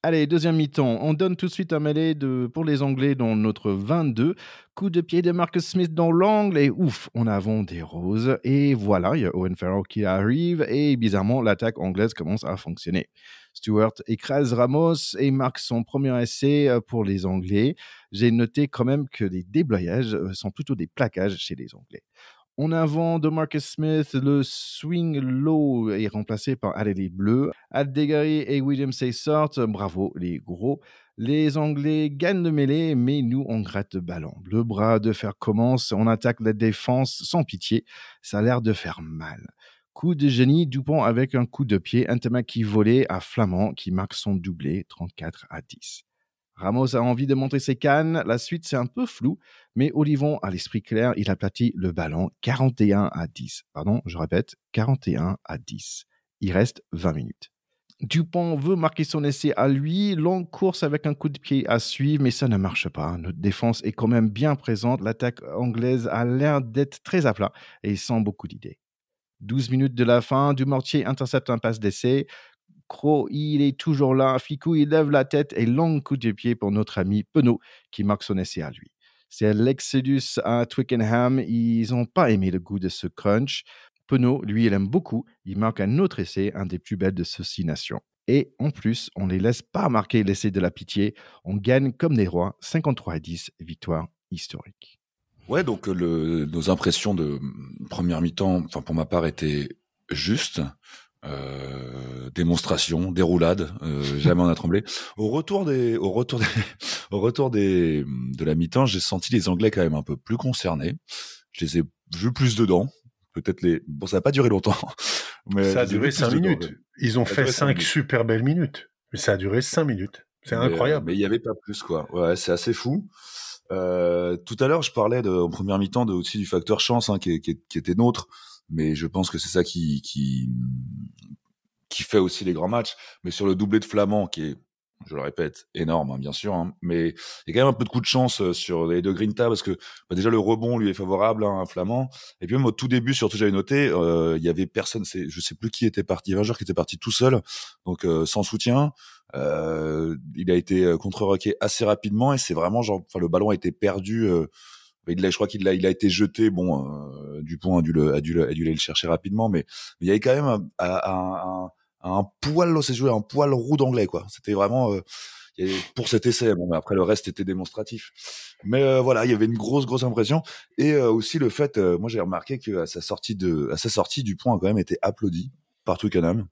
Allez, deuxième mi-temps. On donne tout de suite un mêlée pour les Anglais dans notre 22. Coup de pied de Marcus Smith dans l'angle et ouf, on avance des roses. Et voilà, il y a Owen Farrell qui arrive et bizarrement, l'attaque anglaise commence à fonctionner. Stewart écrase Ramos et marque son premier essai pour les Anglais. J'ai noté quand même que les déblayages sont plutôt des plaquages chez les Anglais. En avant de Marcus Smith, le swing low est remplacé par les Bleus. Aldegari et William Say sortent. Bravo les gros. Les Anglais gagnent le mêlée, mais nous, on gratte le ballon. Le bras de fer commence. On attaque la défense sans pitié. Ça a l'air de faire mal. Coup de génie, Dupont avec un coup de pied, Ntamack qui volait à Flamand qui marque son doublé 34-10. Ramos a envie de montrer ses cannes, la suite c'est un peu flou, mais Olivon a l'esprit clair, il aplatit le ballon 41-10. Pardon, je répète, 41-10. Il reste 20 minutes. Dupont veut marquer son essai à lui, longue course avec un coup de pied à suivre, mais ça ne marche pas. Notre défense est quand même bien présente, l'attaque anglaise a l'air d'être très à plat et sans beaucoup d'idées. 12 minutes de la fin, Dumortier intercepte un passe d'essai. Cros, il est toujours là. Ficou, il lève la tête et long coup de pied pour notre ami Penaud qui marque son essai à lui. C'est l'Exodus à Twickenham. Ils n'ont pas aimé le goût de ce crunch. Penaud, lui, il aime beaucoup. Il marque un autre essai, un des plus belles de ces 6 nations. Et en plus, on ne les laisse pas marquer l'essai de la pitié. On gagne comme des rois, 53-10, victoire historique. Ouais, donc nos impressions de première mi-temps, enfin pour ma part, étaient justes. Démonstration, déroulade, jamais on a tremblé. Au retour de la mi-temps, j'ai senti les Anglais quand même un peu plus concernés. Je les ai vus plus dedans. Peut-être bon, ça n'a pas duré longtemps. Mais ça a duré 5 minutes. Ils ont fait 5 super belles minutes. Mais ça a duré 5 minutes. C'est incroyable. Mais il y avait pas plus, quoi. Ouais, c'est assez fou. Tout à l'heure, je parlais en première mi-temps aussi du facteur chance, hein, qui était nôtre. Mais je pense que c'est ça qui fait aussi les grands matchs. Mais sur le doublé de Flamand, qui est, je le répète, énorme, hein, bien sûr, hein, mais il y a quand même un peu de coup de chance sur les deux Grinta, parce que déjà le rebond lui est favorable, hein, à Flamand. Et puis même au tout début, surtout j'avais noté, il y avait personne, je sais plus qui était parti, il y avait un joueur qui était parti tout seul, donc sans soutien. Il a été contre-roqué assez rapidement, et c'est vraiment genre, enfin le ballon a été perdu. Je crois qu'il a été jeté. Bon, Dupont a dû aller le chercher rapidement, mais il y avait quand même un poil, c'est joué un poil roux d'anglais, quoi. C'était vraiment pour cet essai. Bon, mais après le reste était démonstratif. Mais voilà, il y avait une grosse impression, et aussi le fait, moi j'ai remarqué que à sa sortie, Dupont a quand même été applaudi par Twickenham.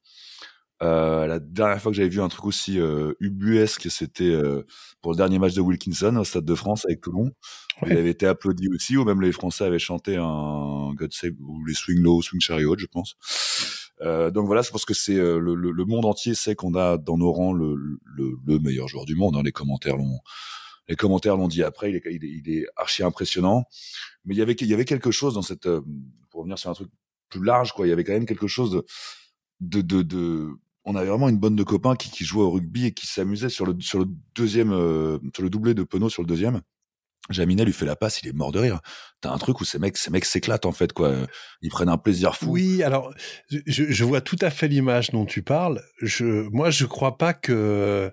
La dernière fois que j'avais vu un truc aussi ubuesque, c'était pour le dernier match de Wilkinson au Stade de France avec Toulon. Ouais. Il avait été applaudi aussi, ou même les Français avaient chanté un God Save, ou les Swing Low, Swing Chariot, je pense. Donc voilà, je pense que c'est le monde entier sait qu'on a dans nos rangs le meilleur joueur du monde, hein. Les commentaires l'ont dit après. Il est archi impressionnant. Mais il y avait quelque chose dans cette, pour revenir sur un truc plus large, quoi. Il y avait quand même quelque chose on avait vraiment une bande de copains qui jouaient au rugby et qui s'amusaient sur le deuxième, sur le doublé de Penaud sur le deuxième. Jaminet lui fait la passe, il est mort de rire. T'as un truc où ces mecs s'éclatent, en fait, quoi. Ils prennent un plaisir fou. Oui, alors, je vois tout à fait l'image dont tu parles. Moi, je crois pas que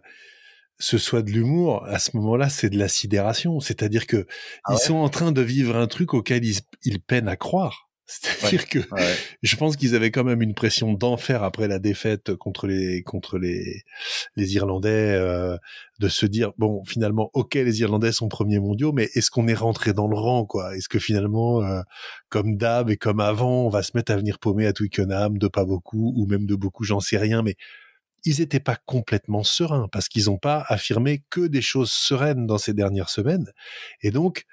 ce soit de l'humour. À ce moment-là, c'est de la sidération. C'est-à-dire que ils sont en train de vivre un truc auquel ils peinent à croire. C'est-à-dire que je pense qu'ils avaient quand même une pression d'enfer après la défaite contre les Irlandais, de se dire, bon, finalement, ok, les Irlandais sont premiers mondiaux, mais est-ce qu'on est rentré dans le rang, quoi? Est-ce que finalement, comme d'hab et comme avant, on va se mettre à venir paumer à Twickenham de pas beaucoup, ou même de beaucoup, j'en sais rien, mais ils étaient pas complètement sereins, parce qu'ils ont pas affirmé que des choses sereines dans ces dernières semaines. Et donc,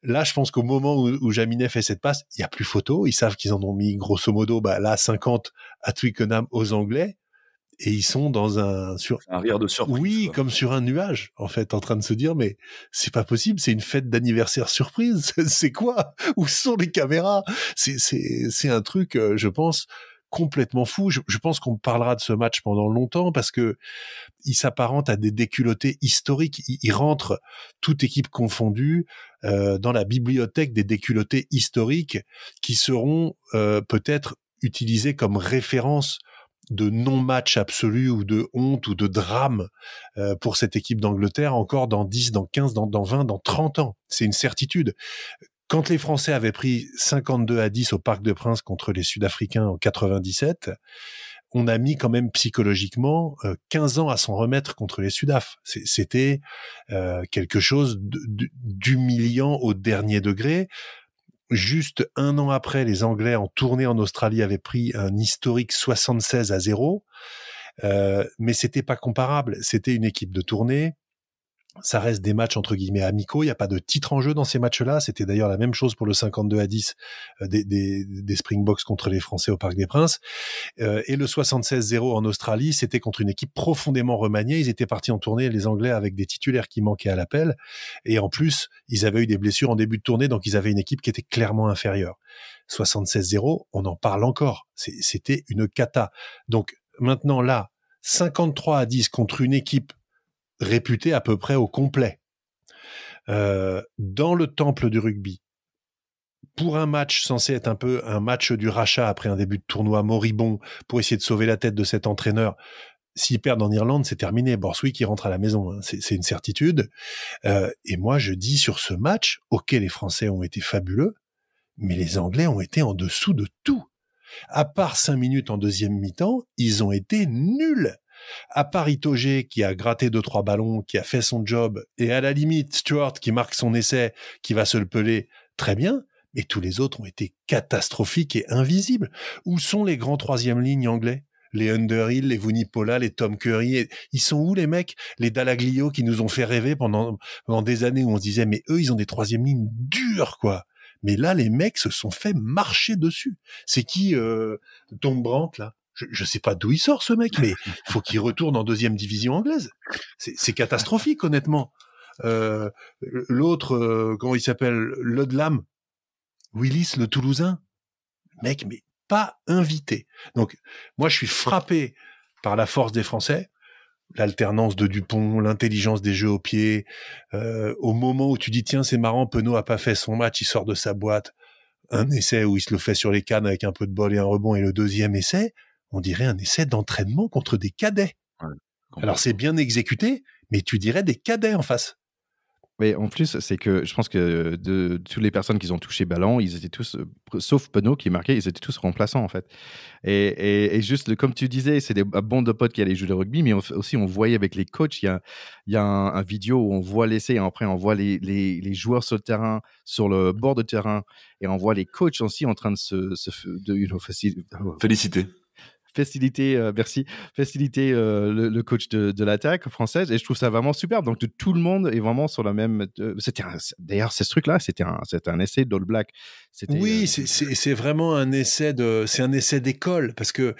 là, je pense qu'au moment où Jaminet fait cette passe, il y a plus photo. Ils savent qu'ils en ont mis grosso modo, là, 50 à Twickenham aux Anglais, et ils sont dans un rire de surprise. Oui, quoi. Comme sur un nuage, en fait, en train de se dire, mais c'est pas possible, c'est une fête d'anniversaire surprise. C'est quoi? Où sont les caméras? C'est un truc, je pense, complètement fou. Je pense qu'on parlera de ce match pendant longtemps, parce que il s'apparente à des déculottés historiques. Il rentre, toute équipe confondue, dans la bibliothèque des déculottés historiques qui seront peut-être utilisés comme référence de non-match absolu, ou de honte, ou de drame pour cette équipe d'Angleterre encore dans 10, dans 15, dans 20, dans 30 ans. C'est une certitude. Quand les Français avaient pris 52-10 au Parc des Princes contre les Sud-Africains en 97, on a mis quand même psychologiquement 15 ans à s'en remettre contre les Sudaf. C'était quelque chose d'humiliant au dernier degré. Juste un an après, les Anglais en tournée en Australie avaient pris un historique 76-0, mais c'était pas comparable. C'était une équipe de tournée. Ça reste des matchs entre guillemets amicaux. Il n'y a pas de titre en jeu dans ces matchs-là. C'était d'ailleurs la même chose pour le 52-10 des Springboks contre les Français au Parc des Princes. Et le 76-0 en Australie, c'était contre une équipe profondément remaniée. Ils étaient partis en tournée, les Anglais, avec des titulaires qui manquaient à l'appel. Et en plus, ils avaient eu des blessures en début de tournée, donc ils avaient une équipe qui était clairement inférieure. 76-0, on en parle encore. C'était une cata. Donc maintenant là, 53-10 contre une équipe réputé à peu près au complet. Dans le temple du rugby, pour un match censé être un peu un match du rachat après un début de tournoi moribond, pour essayer de sauver la tête de cet entraîneur, s'ils perdent en Irlande, c'est terminé. Borswick, il rentre à la maison. Hein. C'est une certitude. Et moi, je dis sur ce match, ok, les Français ont été fabuleux, mais les Anglais ont été en dessous de tout. À part 5 minutes en deuxième mi-temps, ils ont été nuls. À part Itoje qui a gratté 2-3 ballons, qui a fait son job, et à la limite Stewart qui marque son essai, qui va se le peler, très bien, mais tous les autres ont été catastrophiques et invisibles. Où sont les grands troisième lignes anglais ? Les Underhill, les Vunipola, les Tom Curry, ils sont où les mecs ? Les Dallaglio qui nous ont fait rêver pendant des années où on se disait mais eux ils ont des troisième lignes dures quoi. Mais là les mecs se sont fait marcher dessus. C'est qui Tom Brandt là ? Je sais pas d'où il sort ce mec, mais faut qu'il retourne en deuxième division anglaise. C'est catastrophique, honnêtement. L'autre, comment il s'appelle, Ludlam, Willis, le Toulousain, mec, mais pas invité. Donc, moi, je suis frappé par la force des Français, l'alternance de Dupont, l'intelligence des jeux au pied. Au moment où tu dis, tiens, c'est marrant, Penaud a pas fait son match, il sort de sa boîte, un essai où il se le fait sur les cannes avec un peu de bol et un rebond, et le deuxième essai, on dirait un essai d'entraînement contre des cadets. Ouais, alors c'est bien exécuté, mais tu dirais des cadets en face. Mais en plus, c'est que je pense que de toutes les personnes qui ont touché ballon, ils étaient tous, sauf Penaud qui marquait, ils étaient tous remplaçants en fait. Et juste, comme tu disais, c'est des bandes de potes qui allaient jouer le rugby, mais aussi on voyait avec les coachs, il y a un vidéo où on voit l'essai et après on voit les joueurs sur le terrain, sur le bord de terrain, et on voit les coachs aussi en train de féliciter. Merci. Faciliter le coach de l'attaque française, et je trouve ça vraiment superbe. Donc tout le monde est vraiment sur la même. D'ailleurs, ce truc-là, c'était un essai d'All Black. Oui, c'est vraiment un essai c'est un essai d'école parce que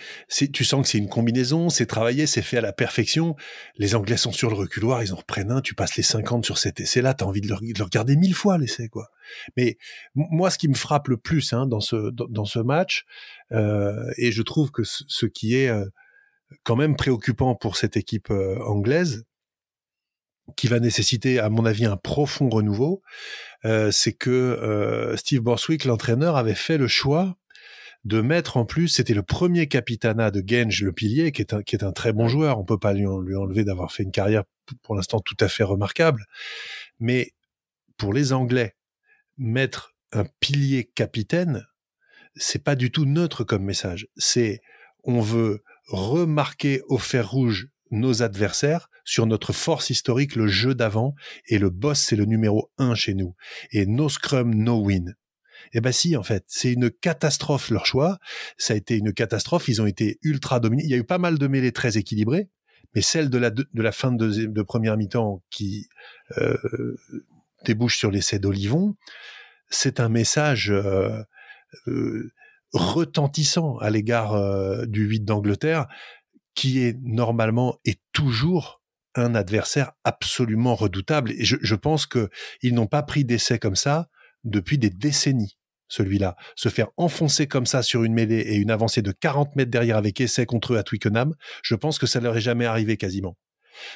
tu sens que c'est une combinaison, c'est travaillé, c'est fait à la perfection. Les Anglais sont sur le reculoir, ils en reprennent un. Tu passes les 50 sur cet essai-là, t'as envie de le regarder 1000 fois l'essai, quoi. Mais moi, ce qui me frappe le plus dans ce match, et je trouve que ce qui est quand même préoccupant pour cette équipe anglaise, qui va nécessiter, à mon avis, un profond renouveau, c'est que Steve Borswick, l'entraîneur, avait fait le choix de mettre en plus, c'était le premier capitanat de Genge, le pilier, qui est un très bon joueur. On peut pas lui enlever d'avoir fait une carrière pour l'instant tout à fait remarquable. Mais pour les Anglais, mettre un pilier capitaine, c'est pas du tout neutre comme message. C'est, on veut remarquer au fer rouge nos adversaires sur notre force historique, le jeu d'avant, et le boss, c'est le numéro 1 chez nous. Et no scrum, no win. Eh ben si, en fait, c'est une catastrophe leur choix. Ça a été une catastrophe. Ils ont été ultra dominés. Il y a eu pas mal de mêlées très équilibrées, mais celle de la fin de première mi-temps qui débouche sur l'essai d'Olivon, c'est un message retentissant à l'égard du 8 d'Angleterre, qui est normalement et toujours un adversaire absolument redoutable. Et je pense qu'ils n'ont pas pris d'essai comme ça depuis des décennies, celui-là. Se faire enfoncer comme ça sur une mêlée et une avancée de 40 mètres derrière avec essai contre eux à Twickenham, je pense que ça leur est jamais arrivé quasiment.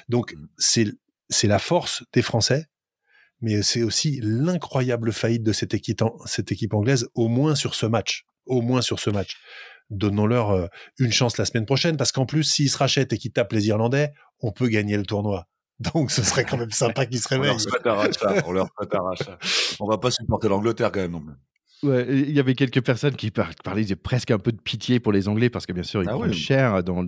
Donc, c'est la force des Français, mais c'est aussi l'incroyable faillite de cette équipe anglaise, au moins sur ce match. Donnons-leur une chance la semaine prochaine, parce qu'en plus, s'ils se rachètent et qu'ils tapent les Irlandais, on peut gagner le tournoi. Donc, ce serait quand même sympa qu'ils se réveillent. On leur souhaite un rachat. On va pas supporter l'Angleterre quand même non plus. Ouais, il y avait quelques personnes qui parlaient presque un peu de pitié pour les Anglais parce que bien sûr ils prennent cher dans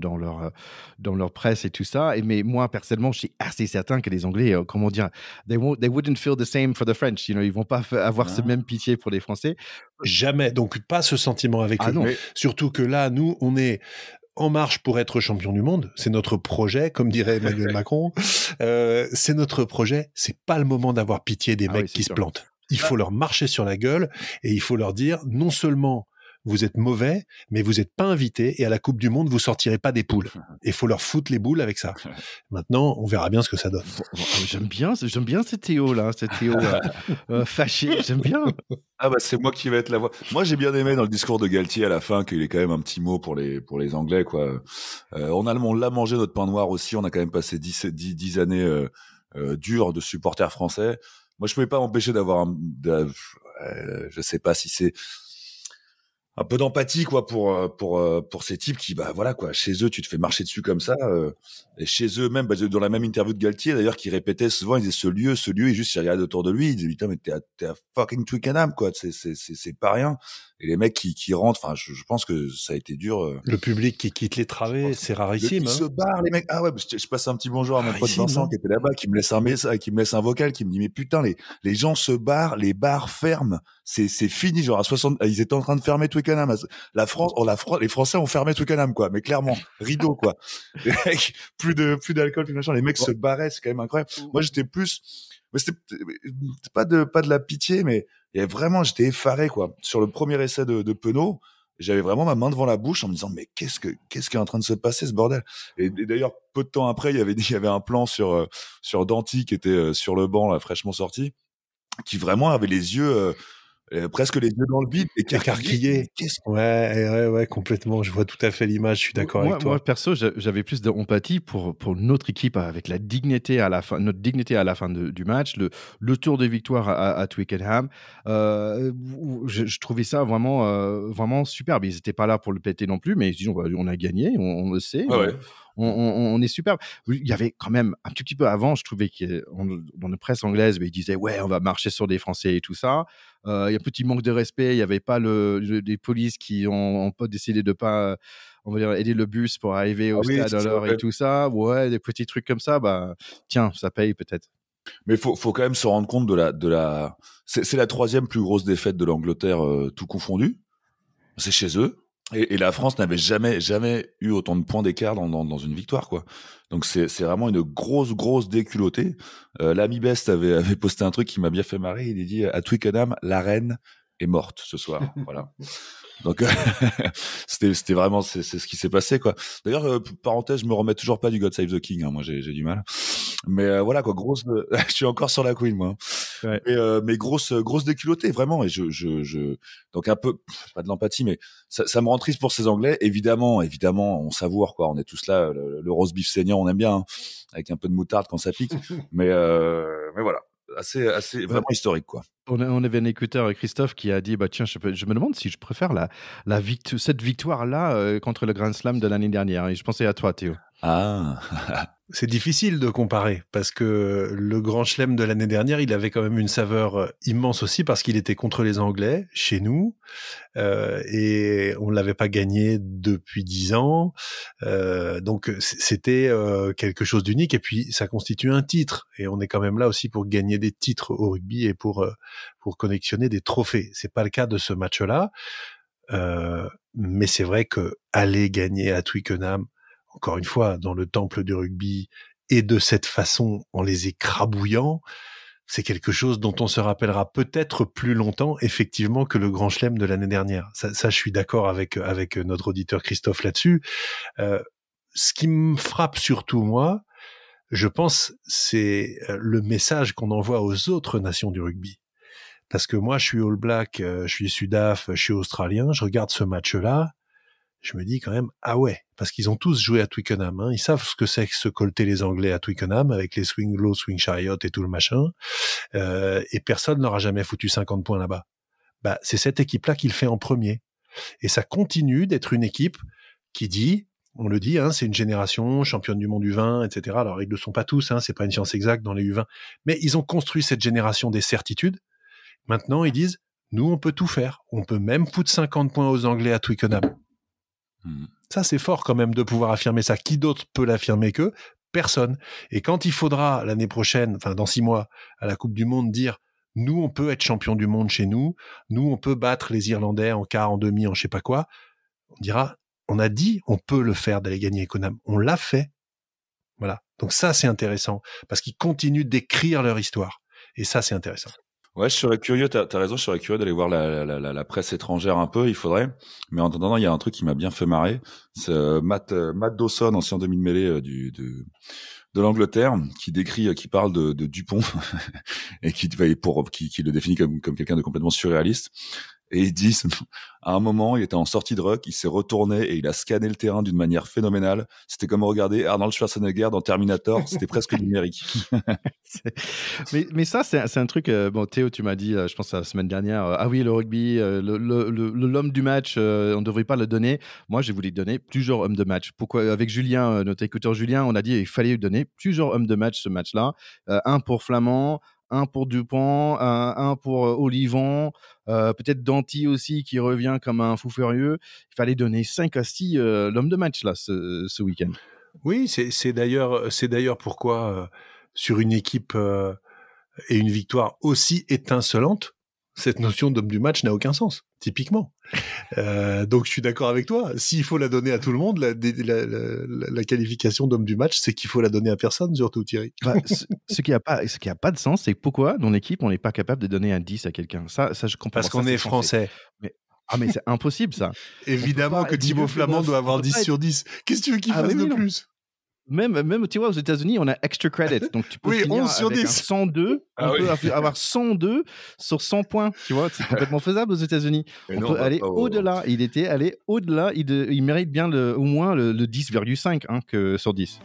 leur presse et tout ça. Mais moi personnellement, je suis assez certain que les Anglais, comment dire, they wouldn't feel the same for the French. Ils vont pas avoir ce même pitié pour les Français. Jamais. Donc pas ce sentiment avec eux. Non. Surtout que là, nous, on est en marche pour être champion du monde. C'est notre projet, comme dirait Emmanuel Macron. C'est notre projet. C'est pas le moment d'avoir pitié des mecs qui se plantent. Il faut leur marcher sur la gueule et il faut leur dire non seulement vous êtes mauvais, mais vous n'êtes pas invités et à la Coupe du Monde, vous sortirez pas des poules. Et il faut leur foutre les boules avec ça. Maintenant, on verra bien ce que ça donne. J'aime bien ces Théo-là, ces Théo fâché. J'aime bien. Ah bah c'est moi qui vais être la voix. Moi j'ai bien aimé dans le discours de Galtier à la fin qu'il ait quand même un petit mot pour les Anglais quoi. On l'a mangé notre pain noir aussi. On a quand même passé 10 années dures de supporters français. Moi je pouvais pas m'empêcher d'avoir je sais pas si c'est un peu d'empathie quoi pour ces types qui bah voilà quoi, chez eux tu te fais marcher dessus comme ça et chez eux même dans la même interview de Galtier d'ailleurs qui répétait souvent, il disait ce lieu et juste il regarde autour de lui, il disait putain mais t'es à fucking Twickenham quoi, c'est pas rien. Et les mecs qui rentrent, enfin je pense que ça a été dur. Le public qui quitte les travées, c'est rarissime. Ils se barrent les mecs. Ah ouais, je passe un petit bonjour à mon pote Vincent qui était là-bas, qui me laisse un message, qui me laisse un vocal, qui me dit mais putain les gens se barrent, les bars ferment, c'est fini genre à 60, ils étaient en train de fermer Twickenham. La France, les Français ont fermé Twickenham quoi, mais clairement rideau quoi. Les mecs, plus d'alcool, plus de machin, les mecs se barraient, c'est quand même incroyable. Moi j'étais plus, mais c'était pas de la pitié, mais il y avait vraiment, j'étais effaré quoi. Sur le premier essai de Penaud, j'avais vraiment ma main devant la bouche en me disant mais qu'est-ce qui est en train de se passer ce bordel. Et d'ailleurs peu de temps après il y avait un plan sur Danty qui était sur le banc là, fraîchement sorti, qui vraiment avait les yeux presque les yeux dans le vide, écarquillé. Ouais, complètement. Je vois tout à fait l'image. Je suis d'accord avec toi. Moi, perso, j'avais plus d'empathie pour notre équipe avec la dignité à la fin, notre dignité à la fin du match, le tour de victoire à Twickenham. Je trouvais ça vraiment superbe. Ils n'étaient pas là pour le péter non plus, mais ils disent on a gagné, on le sait. Ouais. On est superbe. Il y avait quand même un tout petit peu avant, je trouvais que dans la presse anglaise, ils disaient ouais, on va marcher sur des Français et tout ça. Il y a un petit manque de respect. Il n'y avait pas des polices qui ont pas décidé de pas, on va dire, aider le bus pour arriver au stade à l'heure et tout ça. Ouais, des petits trucs comme ça. Bah tiens, ça paye peut-être. Mais faut quand même se rendre compte de la. C'est la troisième plus grosse défaite de l'Angleterre tout confondu. C'est chez eux. Et la France n'avait jamais eu autant de points d'écart dans une victoire, quoi. Donc c'est vraiment une grosse déculottée. L'ami Best avait posté un truc qui m'a bien fait marrer. Il a dit à Twickenham, la reine est morte ce soir. Voilà. Donc c'était vraiment c'est ce qui s'est passé, quoi. D'ailleurs parenthèse, je me remets toujours pas du God Save the King. Hein, moi j'ai du mal. Mais voilà quoi, je suis encore sur la Queen moi. Ouais. Mais grosse déculottée vraiment. Et donc un peu pas de l'empathie, mais ça me rend triste pour ces Anglais. Évidemment, on savoure quoi. On est tous là, le roast beef saignant, on aime bien, hein, avec un peu de moutarde quand ça pique. mais voilà. Assez vraiment historique quoi. On avait un écouteur, Christophe, qui a dit tiens, je me demande si je préfère cette victoire là contre le Grand Slam de l'année dernière. Et je pensais à toi, Théo. Ah. C'est difficile de comparer parce que le Grand Chelem de l'année dernière, il avait quand même une saveur immense aussi parce qu'il était contre les Anglais chez nous et on l'avait pas gagné depuis 10 ans. Donc c'était quelque chose d'unique et puis ça constitue un titre et on est quand même là aussi pour gagner des titres au rugby et pour collectionner des trophées. C'est pas le cas de ce match-là, mais c'est vrai que aller gagner à Twickenham, encore une fois, dans le temple du rugby, et de cette façon, en les écrabouillant, c'est quelque chose dont on se rappellera peut-être plus longtemps, effectivement, que le Grand Chelem de l'année dernière. Ça, je suis d'accord avec notre auditeur Christophe là-dessus. Ce qui me frappe surtout, moi, je pense, c'est le message qu'on envoie aux autres nations du rugby. Parce que moi, je suis All Black, je suis Sudaf, je suis Australien, je regarde ce match-là, je me dis quand même, ah ouais, parce qu'ils ont tous joué à Twickenham, hein. Ils savent ce que c'est que se colter les Anglais à Twickenham avec les swing low, swing chariot et tout le machin, et personne n'aura jamais foutu 50 points là-bas. Bah, c'est cette équipe-là qui le fait en premier. Et ça continue d'être une équipe qui dit, on le dit, hein, c'est une génération championne du monde U20, etc. Alors, ils ne le sont pas tous, hein, c'est pas une science exacte dans les U20, mais ils ont construit cette génération des certitudes. Maintenant, ils disent, nous, on peut tout faire. On peut même foutre 50 points aux Anglais à Twickenham. Ça, c'est fort quand même de pouvoir affirmer ça. Qui d'autre peut l'affirmer qu'eux ? Personne. Et quand il faudra l'année prochaine, enfin dans 6 mois, à la Coupe du Monde, dire nous, on peut être champion du monde chez nous, nous, on peut battre les Irlandais en quart, en demi, en je sais pas quoi, on dira on a dit, on peut le faire d'aller gagner Konam. On l'a fait. Voilà. Donc ça, c'est intéressant parce qu'ils continuent d'écrire leur histoire. Et ça, c'est intéressant. Ouais, je serais curieux, t'as raison, je serais curieux d'aller voir la presse étrangère un peu, il faudrait. Mais en attendant, il y a un truc qui m'a bien fait marrer. C'est Matt Dawson, ancien demi-mêlée de l'Angleterre, qui parle de Dupont et qui le définit comme quelqu'un de complètement surréaliste. Et il dit, à un moment, il était en sortie de ruck, il s'est retourné et il a scanné le terrain d'une manière phénoménale. C'était comme regarder Arnold Schwarzenegger dans Terminator, c'était presque numérique. mais ça, c'est un truc. Bon, Théo, tu m'as dit, je pense la semaine dernière, ah oui, le rugby, l'homme du match, on ne devrait pas le donner. Moi, je voulu donner plusieurs hommes de match. Pourquoi? Avec Julien, notre écouteur Julien, on a dit qu'il fallait lui donner plusieurs hommes de match ce match-là. Un pour Flamand, un pour Dupont, un pour Olivon, peut-être Danty aussi qui revient comme un fou furieux. Il fallait donner 5 à 6 l'homme de match là ce week-end. Oui, c'est d'ailleurs pourquoi sur une équipe et une victoire aussi étincelante, cette notion d'homme du match n'a aucun sens, typiquement. Donc je suis d'accord avec toi. S'il faut la donner à tout le monde, la qualification d'homme du match, c'est qu'il faut la donner à personne, surtout Thierry. Ce qui a pas de sens, c'est pourquoi dans l'équipe on n'est pas capable de donner un 10 à quelqu'un. Ça je comprends. Parce qu'on est français. Mais c'est impossible ça. Évidemment que Thibaut Flamand doit avoir 10 sur 10. Qu'est-ce que tu veux qu'il fasse de plus? Même, tu vois, aux États-Unis, on a extra credit. Donc, tu peux finir 11 sur avec 10. 102. On peut avoir 102 sur 100 points. Tu vois, c'est complètement faisable aux États-Unis. On peut aller au-delà. Il était allé au-delà. Il mérite bien au moins le 10,5 que sur 10.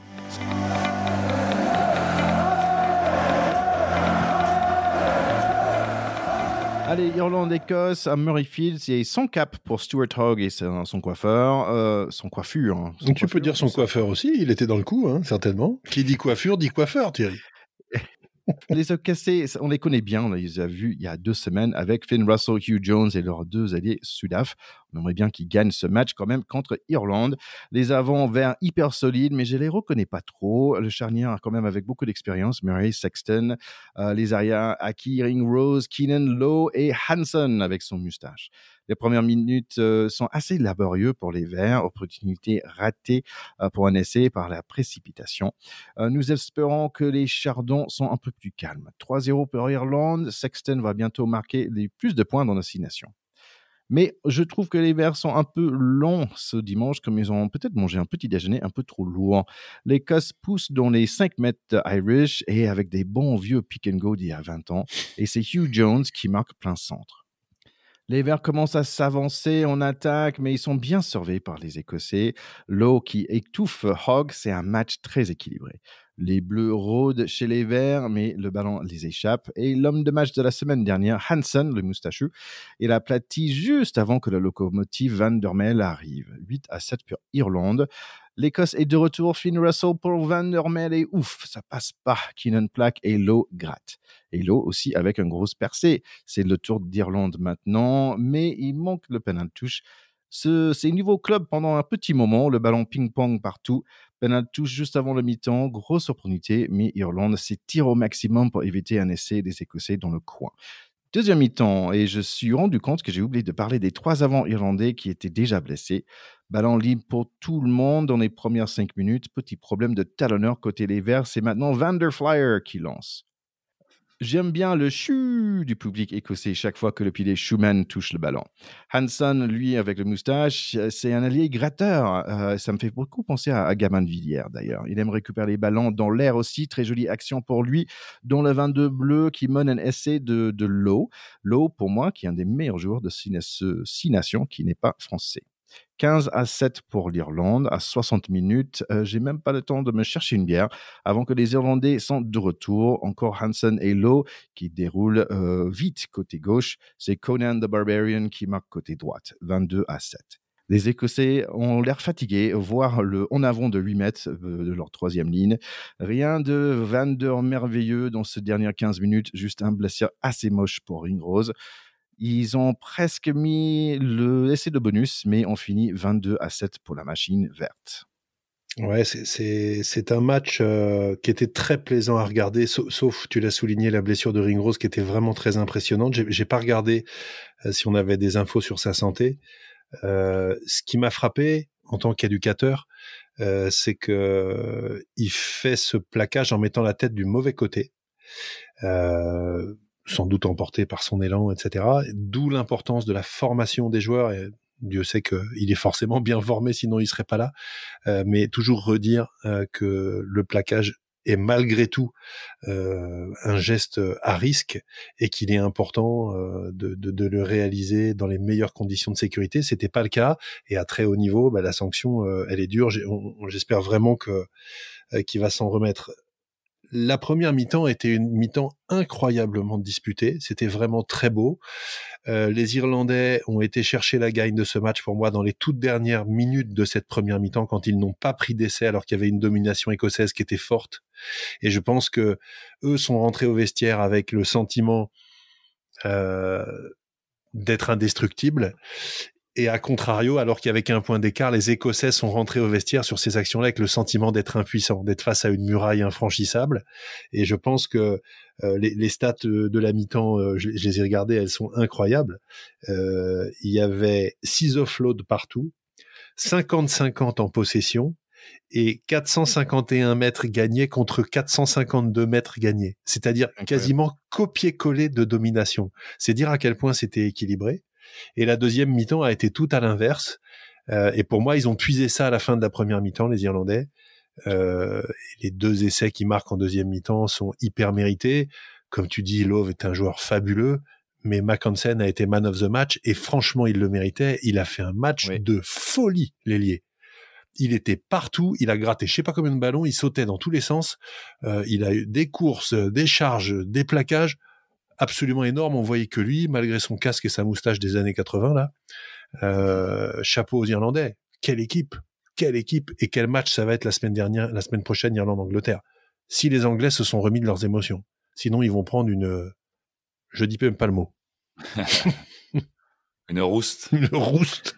Allez, Irlande-Écosse à Murrayfield, c'est son cap pour Stuart Hogg et son coiffeur, son coiffure. Donc tu peux dire son coiffeur aussi, il était dans le coup, certainement. Qui dit coiffure, dit coiffeur, Thierry. Les Écossais, on les connaît bien, on les a vus il y a 2 semaines avec Finn Russell, Hugh Jones et leurs 2 alliés Sudaf. On aimerait bien qu'ils gagnent ce match quand même contre Irlande. Les avants-verts hyper solides, mais je les reconnais pas trop. Le charnière quand même avec beaucoup d'expérience, Murray, Sexton, les arrières Aki, Ringrose, Keenan, Lowe et Hanson avec son moustache. Les premières minutes sont assez laborieux pour les Verts, opportunité ratée pour un essai par la précipitation. Nous espérons que les Chardons sont un peu plus calmes. 3-0 pour Irlande, Sexton va bientôt marquer les plus de points dans la 6 nations. Mais je trouve que les Verts sont un peu longs ce dimanche, comme ils ont peut-être mangé un petit déjeuner un peu trop lourd. L'Écosse pousse dans les 5 mètres Irish et avec des bons vieux pick and go d'il y a 20 ans. Et c'est Hugh Jones qui marque plein centre. Les Verts commencent à s'avancer en attaque, mais ils sont bien surveillés par les Écossais. Lowe qui étouffe Hogg, c'est un match très équilibré. Les Bleus rôdent chez les Verts, mais le ballon les échappe. Et l'homme de match de la semaine dernière, Hanson, le moustachu, il aplatit juste avant que la locomotive Van der Merwe arrive. 8-7 pour Irlande. L'Écosse est de retour. Finn Russell pour Van der Merwe et ouf, ça passe pas. Keenan plaque et Lowe gratte. Et Lowe aussi avec une grosse percée. C'est le tour d'Irlande maintenant, mais il manque le penalty touche. C'est niveau club pendant un petit moment, le ballon ping-pong partout. Penalty touche juste avant le mi-temps, grosse opportunité, mais Irlande s'étire au maximum pour éviter un essai des Écossais dans le coin. Deuxième mi-temps, et je suis rendu compte que j'ai oublié de parler des 3 avants irlandais qui étaient déjà blessés. Ballon libre pour tout le monde dans les premières 5 minutes. Petit problème de talonneur côté les Verts, c'est maintenant Van der Flyer qui lance. J'aime bien le chou du public écossais chaque fois que le pied Schumann touche le ballon. Hanson, lui, avec le moustache, c'est un allié gratteur. Ça me fait beaucoup penser à Gamin de Villiers, d'ailleurs. Il aime récupérer les ballons dans l'air aussi. Très jolie action pour lui, dont le 22 bleu qui mène un essai de Lowe. Lowe, pour moi, qui est un des meilleurs joueurs de 6 nations, qui n'est pas français. 15-7 pour l'Irlande, à 60 minutes. J'ai même pas le temps de me chercher une bière avant que les Irlandais sont de retour. Encore Hanson et Lowe qui déroulent vite côté gauche. C'est Conan the Barbarian qui marque côté droite, 22-7. Les Écossais ont l'air fatigués, voire en avant de 8 mètres de leur 3e ligne. Rien de Van der merveilleux dans ces dernières 15 minutes, juste un blessure assez moche pour Ringrose. Ils ont presque mis l'essai de bonus, mais on finit 22-7 pour la machine verte. Ouais, c'est un match qui était très plaisant à regarder, sauf, tu l'as souligné, la blessure de Ringrose qui était vraiment très impressionnante. J'ai pas regardé si on avait des infos sur sa santé. Ce qui m'a frappé en tant qu'éducateur, c'est que il fait ce plaquage en mettant la tête du mauvais côté, sans doute emporté par son élan, etc. D'où l'importance de la formation des joueurs. Et Dieu sait qu'il est forcément bien formé, sinon il serait pas là. Mais toujours redire que le plaquage est malgré tout un geste à risque et qu'il est important de le réaliser dans les meilleures conditions de sécurité. C'était pas le cas, et à très haut niveau, la sanction elle est dure. J'espère vraiment qu'il va s'en remettre. La première mi-temps était une mi-temps incroyablement disputée. C'était vraiment très beau. Les Irlandais ont été chercher la gagne de ce match pour moi dans les toutes dernières minutes de cette première mi-temps, quand ils n'ont pas pris d'essai alors qu'il y avait une domination écossaise qui était forte. Et je pense que eux sont rentrés au vestiaire avec le sentiment d'être indestructibles. Et à contrario, alors qu'il y avait qu'un point d'écart, les Écossais sont rentrés au vestiaire sur ces actions-là avec le sentiment d'être impuissants, d'être face à une muraille infranchissable. Et je pense que les stats de la mi-temps, je les ai regardées, elles sont incroyables. Il y avait 6 offloads partout, 50-50 en possession, et 451 mètres gagnés contre 452 mètres gagnés. C'est-à-dire quasiment copier-coller de domination. C'est dire à quel point c'était équilibré. Et la deuxième mi-temps a été tout à l'inverse. Et pour moi, ils ont puisé ça à la fin de la première mi-temps, les Irlandais. Les 2 essais qu'ils marquent en deuxième mi-temps sont hyper mérités. Comme tu dis, Love est un joueur fabuleux, mais Mac Hansen a été man of the match, et franchement, il le méritait. Il a fait un match de folie, l'ailier. Il était partout, il a gratté je sais pas combien de ballons, il sautait dans tous les sens. Il a eu des courses, des charges, des plaquages absolument énorme. On voyait que lui, malgré son casque et sa moustache des années 80 là. Chapeau aux Irlandais. Quelle équipe et quel match ça va être la semaine prochaine, Irlande-Angleterre. Si les Anglais se sont remis de leurs émotions, sinon ils vont prendre je dis même pas le mot. Une rouste. Une rouste.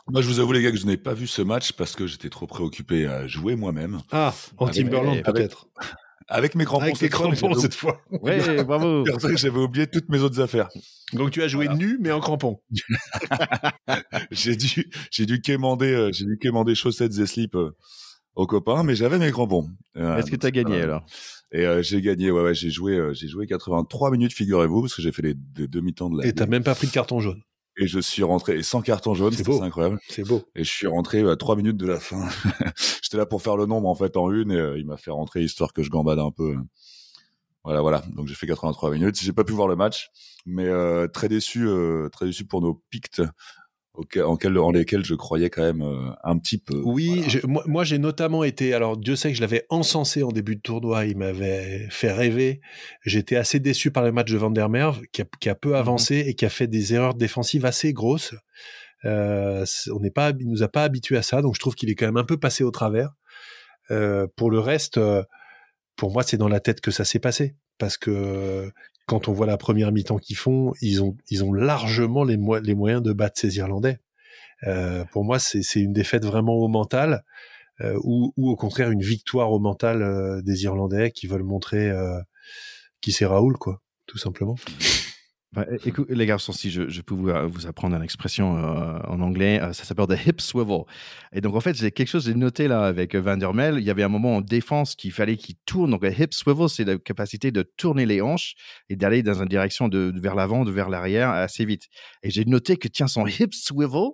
Moi, je vous avoue, les gars, que je n'ai pas vu ce match parce que j'étais trop préoccupé à jouer moi-même. Ah, en Timberland peut-être. Avec mes crampons. Avec les crampons cette fois. Ouais, bravo. C'est pour ça que j'avais oublié toutes mes autres affaires. Donc tu as joué nu mais en crampons. j'ai dû quémander chaussettes et slips aux copains, mais j'avais mes crampons. Est-ce que tu as gagné alors? Et j'ai gagné. Ouais, j'ai joué 83 minutes, figurez-vous, parce que j'ai fait les demi-temps de la. Et t'as même pas pris de carton jaune. Et je suis rentré, et sans carton jaune, c'est incroyable. C'est beau. Et je suis rentré à 3 minutes de la fin. J'étais là pour faire le nombre, en fait, en une, et il m'a fait rentrer, histoire que je gambade un peu. Voilà. Donc j'ai fait 83 minutes. J'ai pas pu voir le match, mais très déçu pour nos Picts, en lesquels je croyais quand même un petit peu. Oui, voilà. Moi j'ai notamment été, alors Dieu sait que je l'avais encensé en début de tournoi, il m'avait fait rêver. J'étais assez déçu par le match de Van der Merwe, qui a peu avancé et qui a fait des erreurs défensives assez grosses. Il nous a pas habitués à ça, donc je trouve qu'il est quand même un peu passé au travers. Pour le reste, pour moi c'est dans la tête que ça s'est passé, parce que quand on voit la première mi-temps qu'ils font, ils ont largement les moyens de battre ces Irlandais. Pour moi, c'est une défaite vraiment au mental, ou au contraire une victoire au mental des Irlandais qui veulent montrer qui c'est Raoul, quoi, tout simplement. Bah, écoute, les garçons, si je peux vous apprendre une expression en anglais, ça s'appelle the hip swivel. Et donc, en fait, j'ai quelque chose j'ai noté là avec Van der Merwe. Il y avait un moment en défense qu'il fallait qu'il tourne. Donc, le hip swivel, c'est la capacité de tourner les hanches et d'aller dans une direction vers l'avant, vers l'arrière assez vite. Et j'ai noté que, tiens, son hip swivel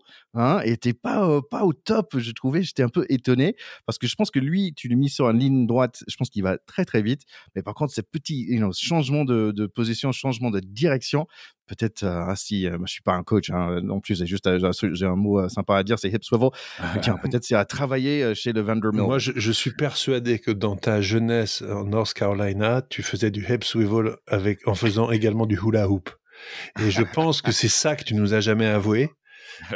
était pas au top, je trouvais. J'étais un peu étonné parce que je pense que lui, tu lui mis sur une ligne droite, je pense qu'il va très, très vite. Mais par contre, ces petits changements de position, changement de direction, peut-être moi je suis pas un coach non plus, j'ai un mot sympa à dire, c'est hip swivel. Tiens, peut-être c'est à travailler chez le Van der Merwe. Moi je suis persuadé que dans ta jeunesse en North Carolina, tu faisais du hip swivel en faisant également du hula hoop, et je pense que c'est ça que tu nous as jamais avoué,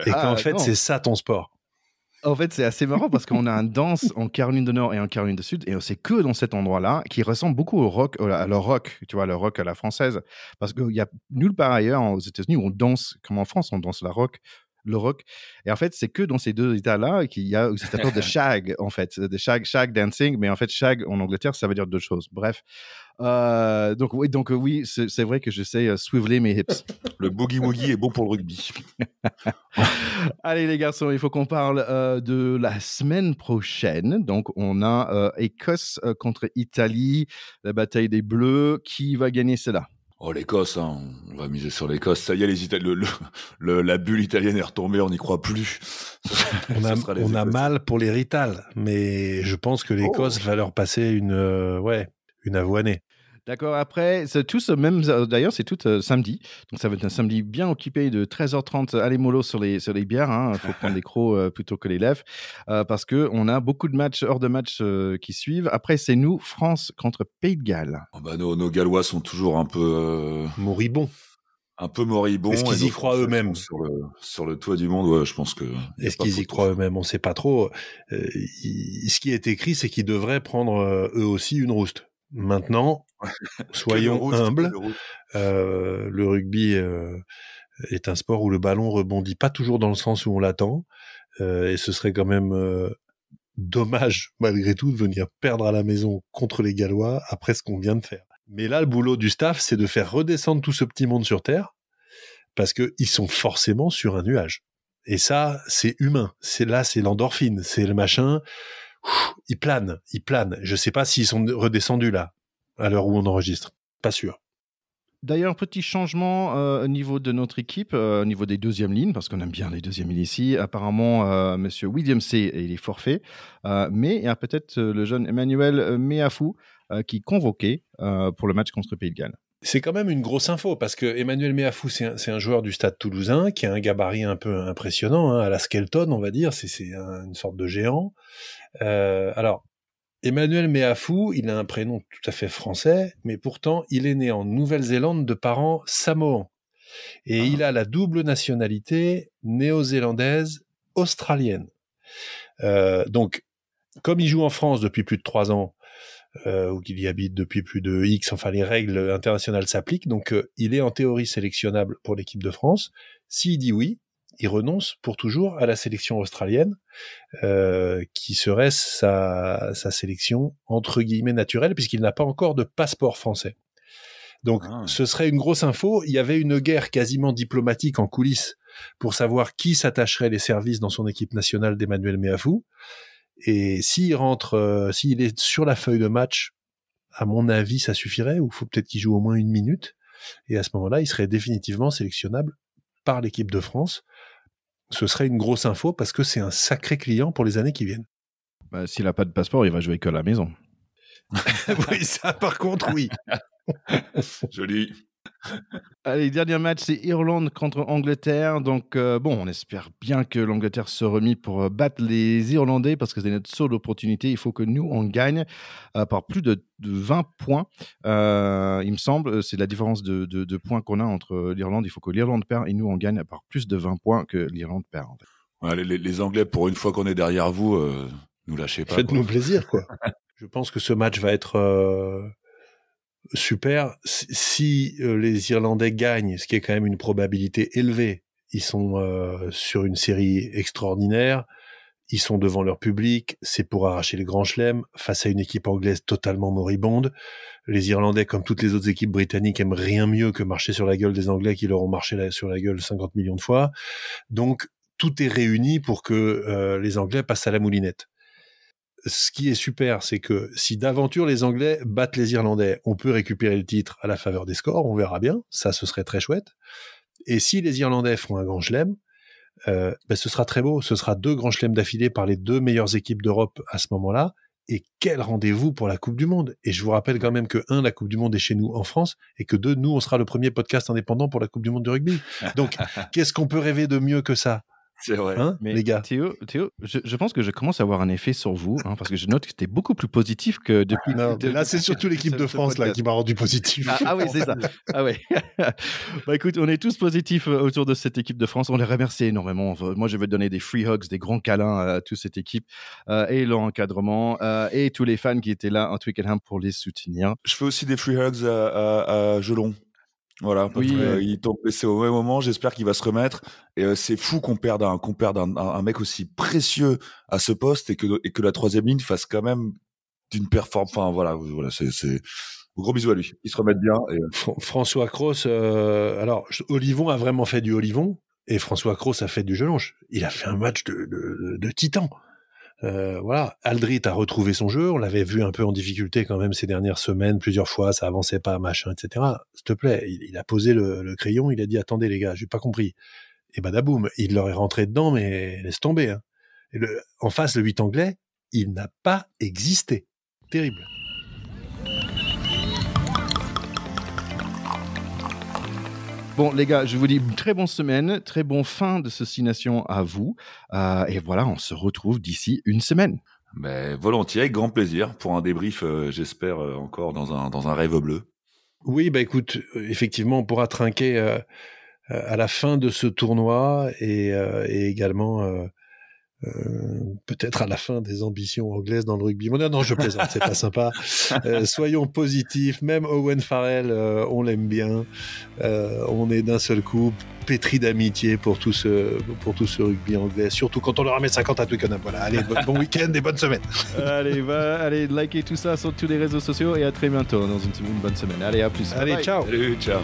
et qu'en fait c'est ça ton sport. En fait, c'est assez marrant parce qu'on a un danse en Caroline du Nord et en Caroline du Sud, et c'est que dans cet endroit-là qui ressemble beaucoup au rock, à le rock, tu vois, le rock à la française. Parce qu'il y a nulle part ailleurs aux États-Unis où on danse comme en France, on danse la rock le rock. Et en fait, c'est que dans ces deux états-là qu'il y a cette affaire de shag, en fait, de shag dancing, mais en fait, shag en Angleterre, ça veut dire deux choses. Bref. Donc oui, c'est vrai que je sais swiveler mes hips. Le boogie-woogie est bon pour le rugby. Allez les garçons, il faut qu'on parle de la semaine prochaine. Donc on a Écosse contre Italie, la bataille des Bleus. Qui va gagner cela? Oh, l'Écosse, hein, on va miser sur l'Écosse. Ça y est, les Italiens, la bulle italienne est retombée, on n'y croit plus. On a mal pour les Rital, mais je pense que l'Écosse va leur passer une avoinée. D'accord, après, c'est tout ce même. D'ailleurs, c'est tout samedi. Donc, ça va être un samedi bien occupé de 13h30. Allez, mollo sur les bières. Il faut prendre les crocs plutôt que les lèvres. Parce qu'on a beaucoup de matchs, heures de match qui suivent. Après, c'est nous, France contre Pays de Galles. Oh bah, nos Gallois sont toujours un peu. Moribonds. Un peu moribonds. Est-ce qu'ils y croient eux-mêmes sur le toit du monde, ouais, je pense que. Est-ce qu'ils y croient eux-mêmes? On ne sait pas trop. Ce qui est écrit, c'est qu'ils devraient prendre eux aussi une rouste. Maintenant, soyons humbles. Le rugby est un sport où le ballon rebondit pas toujours dans le sens où on l'attend. Et ce serait quand même dommage, malgré tout, de venir perdre à la maison contre les Gallois après ce qu'on vient de faire. Mais là, le boulot du staff, c'est de faire redescendre tout ce petit monde sur Terre, parce qu'ils sont forcément sur un nuage. Et ça, c'est humain. C'est l'endorphine, c'est le machin. Ils planent. Je sais pas s'ils sont redescendus là, à l'heure où on enregistre. Pas sûr. D'ailleurs, petit changement au niveau de notre équipe, au niveau des deuxièmes lignes, parce qu'on aime bien les deuxièmes lignes ici. Apparemment, Monsieur William C, il est forfait. Mais il y a peut-être le jeune Emmanuel Meafou qui est convoqué pour le match contre Pays de Galles. C'est quand même une grosse info, parce que Emmanuel Meafou, c'est un joueur du Stade Toulousain qui a un gabarit un peu impressionnant, à la Skelton, on va dire. C'est une sorte de géant. Alors, Emmanuel Meafou, il a un prénom tout à fait français, mais pourtant, il est né en Nouvelle-Zélande de parents samoans. Et il a la double nationalité néo-zélandaise australienne. Donc, comme il joue en France depuis plus de 3 ans, ou qu'il y habite depuis plus de X, enfin les règles internationales s'appliquent, donc il est en théorie sélectionnable pour l'équipe de France. S'il dit oui, il renonce pour toujours à la sélection australienne, qui serait sa sélection entre guillemets naturelle, puisqu'il n'a pas encore de passeport français. Donc ce serait une grosse info. Il y avait une guerre quasiment diplomatique en coulisses pour savoir qui s'attacherait les services dans son équipe nationale d'Emmanuel Meafou. Et s'il est sur la feuille de match, à mon avis, ça suffirait, ou il faut peut-être qu'il joue au moins 1 minute. Et à ce moment-là, il serait définitivement sélectionnable par l'équipe de France. Ce serait une grosse info parce que c'est un sacré client pour les années qui viennent. Bah, s'il n'a pas de passeport, il va jouer que à la maison. Oui, ça par contre, oui. Joli. Allez, dernier match, c'est Irlande contre Angleterre. Donc, on espère bien que l'Angleterre se remet pour battre les Irlandais parce que c'est notre seule opportunité. Il faut que nous, on gagne par plus de 20 points. Il me semble, c'est la différence de points qu'on a entre l'Irlande. Il faut que l'Irlande perd et nous, on gagne par plus de 20 points que l'Irlande perd. En fait. Ouais, les Anglais, pour une fois qu'on est derrière vous, nous lâchez pas. Faites-nous plaisir, quoi. Je pense que ce match va être... super. Si les Irlandais gagnent, ce qui est quand même une probabilité élevée, ils sont sur une série extraordinaire, ils sont devant leur public, c'est pour arracher le grand chelem face à une équipe anglaise totalement moribonde. Les Irlandais, comme toutes les autres équipes britanniques, aiment rien mieux que marcher sur la gueule des Anglais qui leur ont marché sur la gueule 50 millions de fois. Donc, tout est réuni pour que les Anglais passent à la moulinette. Ce qui est super, c'est que si d'aventure les Anglais battent les Irlandais, on peut récupérer le titre à la faveur des scores, on verra bien, ça ce serait très chouette. Et si les Irlandais font un grand chelem, ce sera très beau, ce sera 2 grands chelems d'affilée par les 2 meilleures équipes d'Europe à ce moment-là, et quel rendez-vous pour la Coupe du Monde. Et je vous rappelle quand même que 1, la Coupe du Monde est chez nous en France, et que 2, nous on sera le premier podcast indépendant pour la Coupe du Monde de rugby. Donc qu'est-ce qu'on peut rêver de mieux que ça? C'est vrai. Mais les gars. Théo, je pense que je commence à avoir un effet sur vous, parce que je note que tu es beaucoup plus positif que depuis. Non, là, c'est surtout l'équipe de France là, qui m'a rendu positif. Ah oui, c'est ça. Ah ouais. Bah écoute, on est tous positifs autour de cette équipe de France. On les remercie énormément. Moi, je vais donner des free hugs, des grands câlins à toute cette équipe et l'encadrement et tous les fans qui étaient là en Twickenham pour les soutenir. Je fais aussi des free hugs à Gelon. Voilà, parce qu'il tombe blessé au même moment. J'espère qu'il va se remettre. Et c'est fou qu'on perde un mec aussi précieux à ce poste et que la troisième ligne fasse quand même d'une performance. Enfin voilà, c'est gros bisous à lui. Il se remet bien. Et... François Cros, alors Olivon a vraiment fait du Olivon et François Cros a fait du Jelonche. Il a fait un match de titan. Voilà, Aldrit a retrouvé son jeu, on l'avait vu un peu en difficulté quand même ces dernières semaines, plusieurs fois, ça avançait pas, machin, etc. S'il te plaît, il a posé le crayon, il a dit attendez les gars, j'ai pas compris. Et badaboum, il leur est rentré dedans, mais laisse tomber. Hein. Et en face, le 8 anglais, il n'a pas existé. Terrible. Bon, les gars, je vous dis une très bonne semaine, très bon fin de ce 6 Nations à vous. Et voilà, on se retrouve d'ici une semaine. Mais volontiers, avec grand plaisir, pour un débrief, j'espère, encore dans un rêve bleu. Oui, bah écoute, effectivement, on pourra trinquer à la fin de ce tournoi et également peut-être à la fin des ambitions anglaises dans le rugby mondial. Non, je plaisante, c'est pas sympa. Soyons positifs, même Owen Farrell, on l'aime bien. On est d'un seul coup pétri d'amitié pour tout ce rugby anglais, surtout quand on leur ramène 50 à Twickenham. Voilà, allez, bon week-end et bonne semaine. Allez, likez tout ça sur tous les réseaux sociaux et à très bientôt dans une bonne semaine. Allez, à plus. Allez, bye. Ciao. Salut, ciao.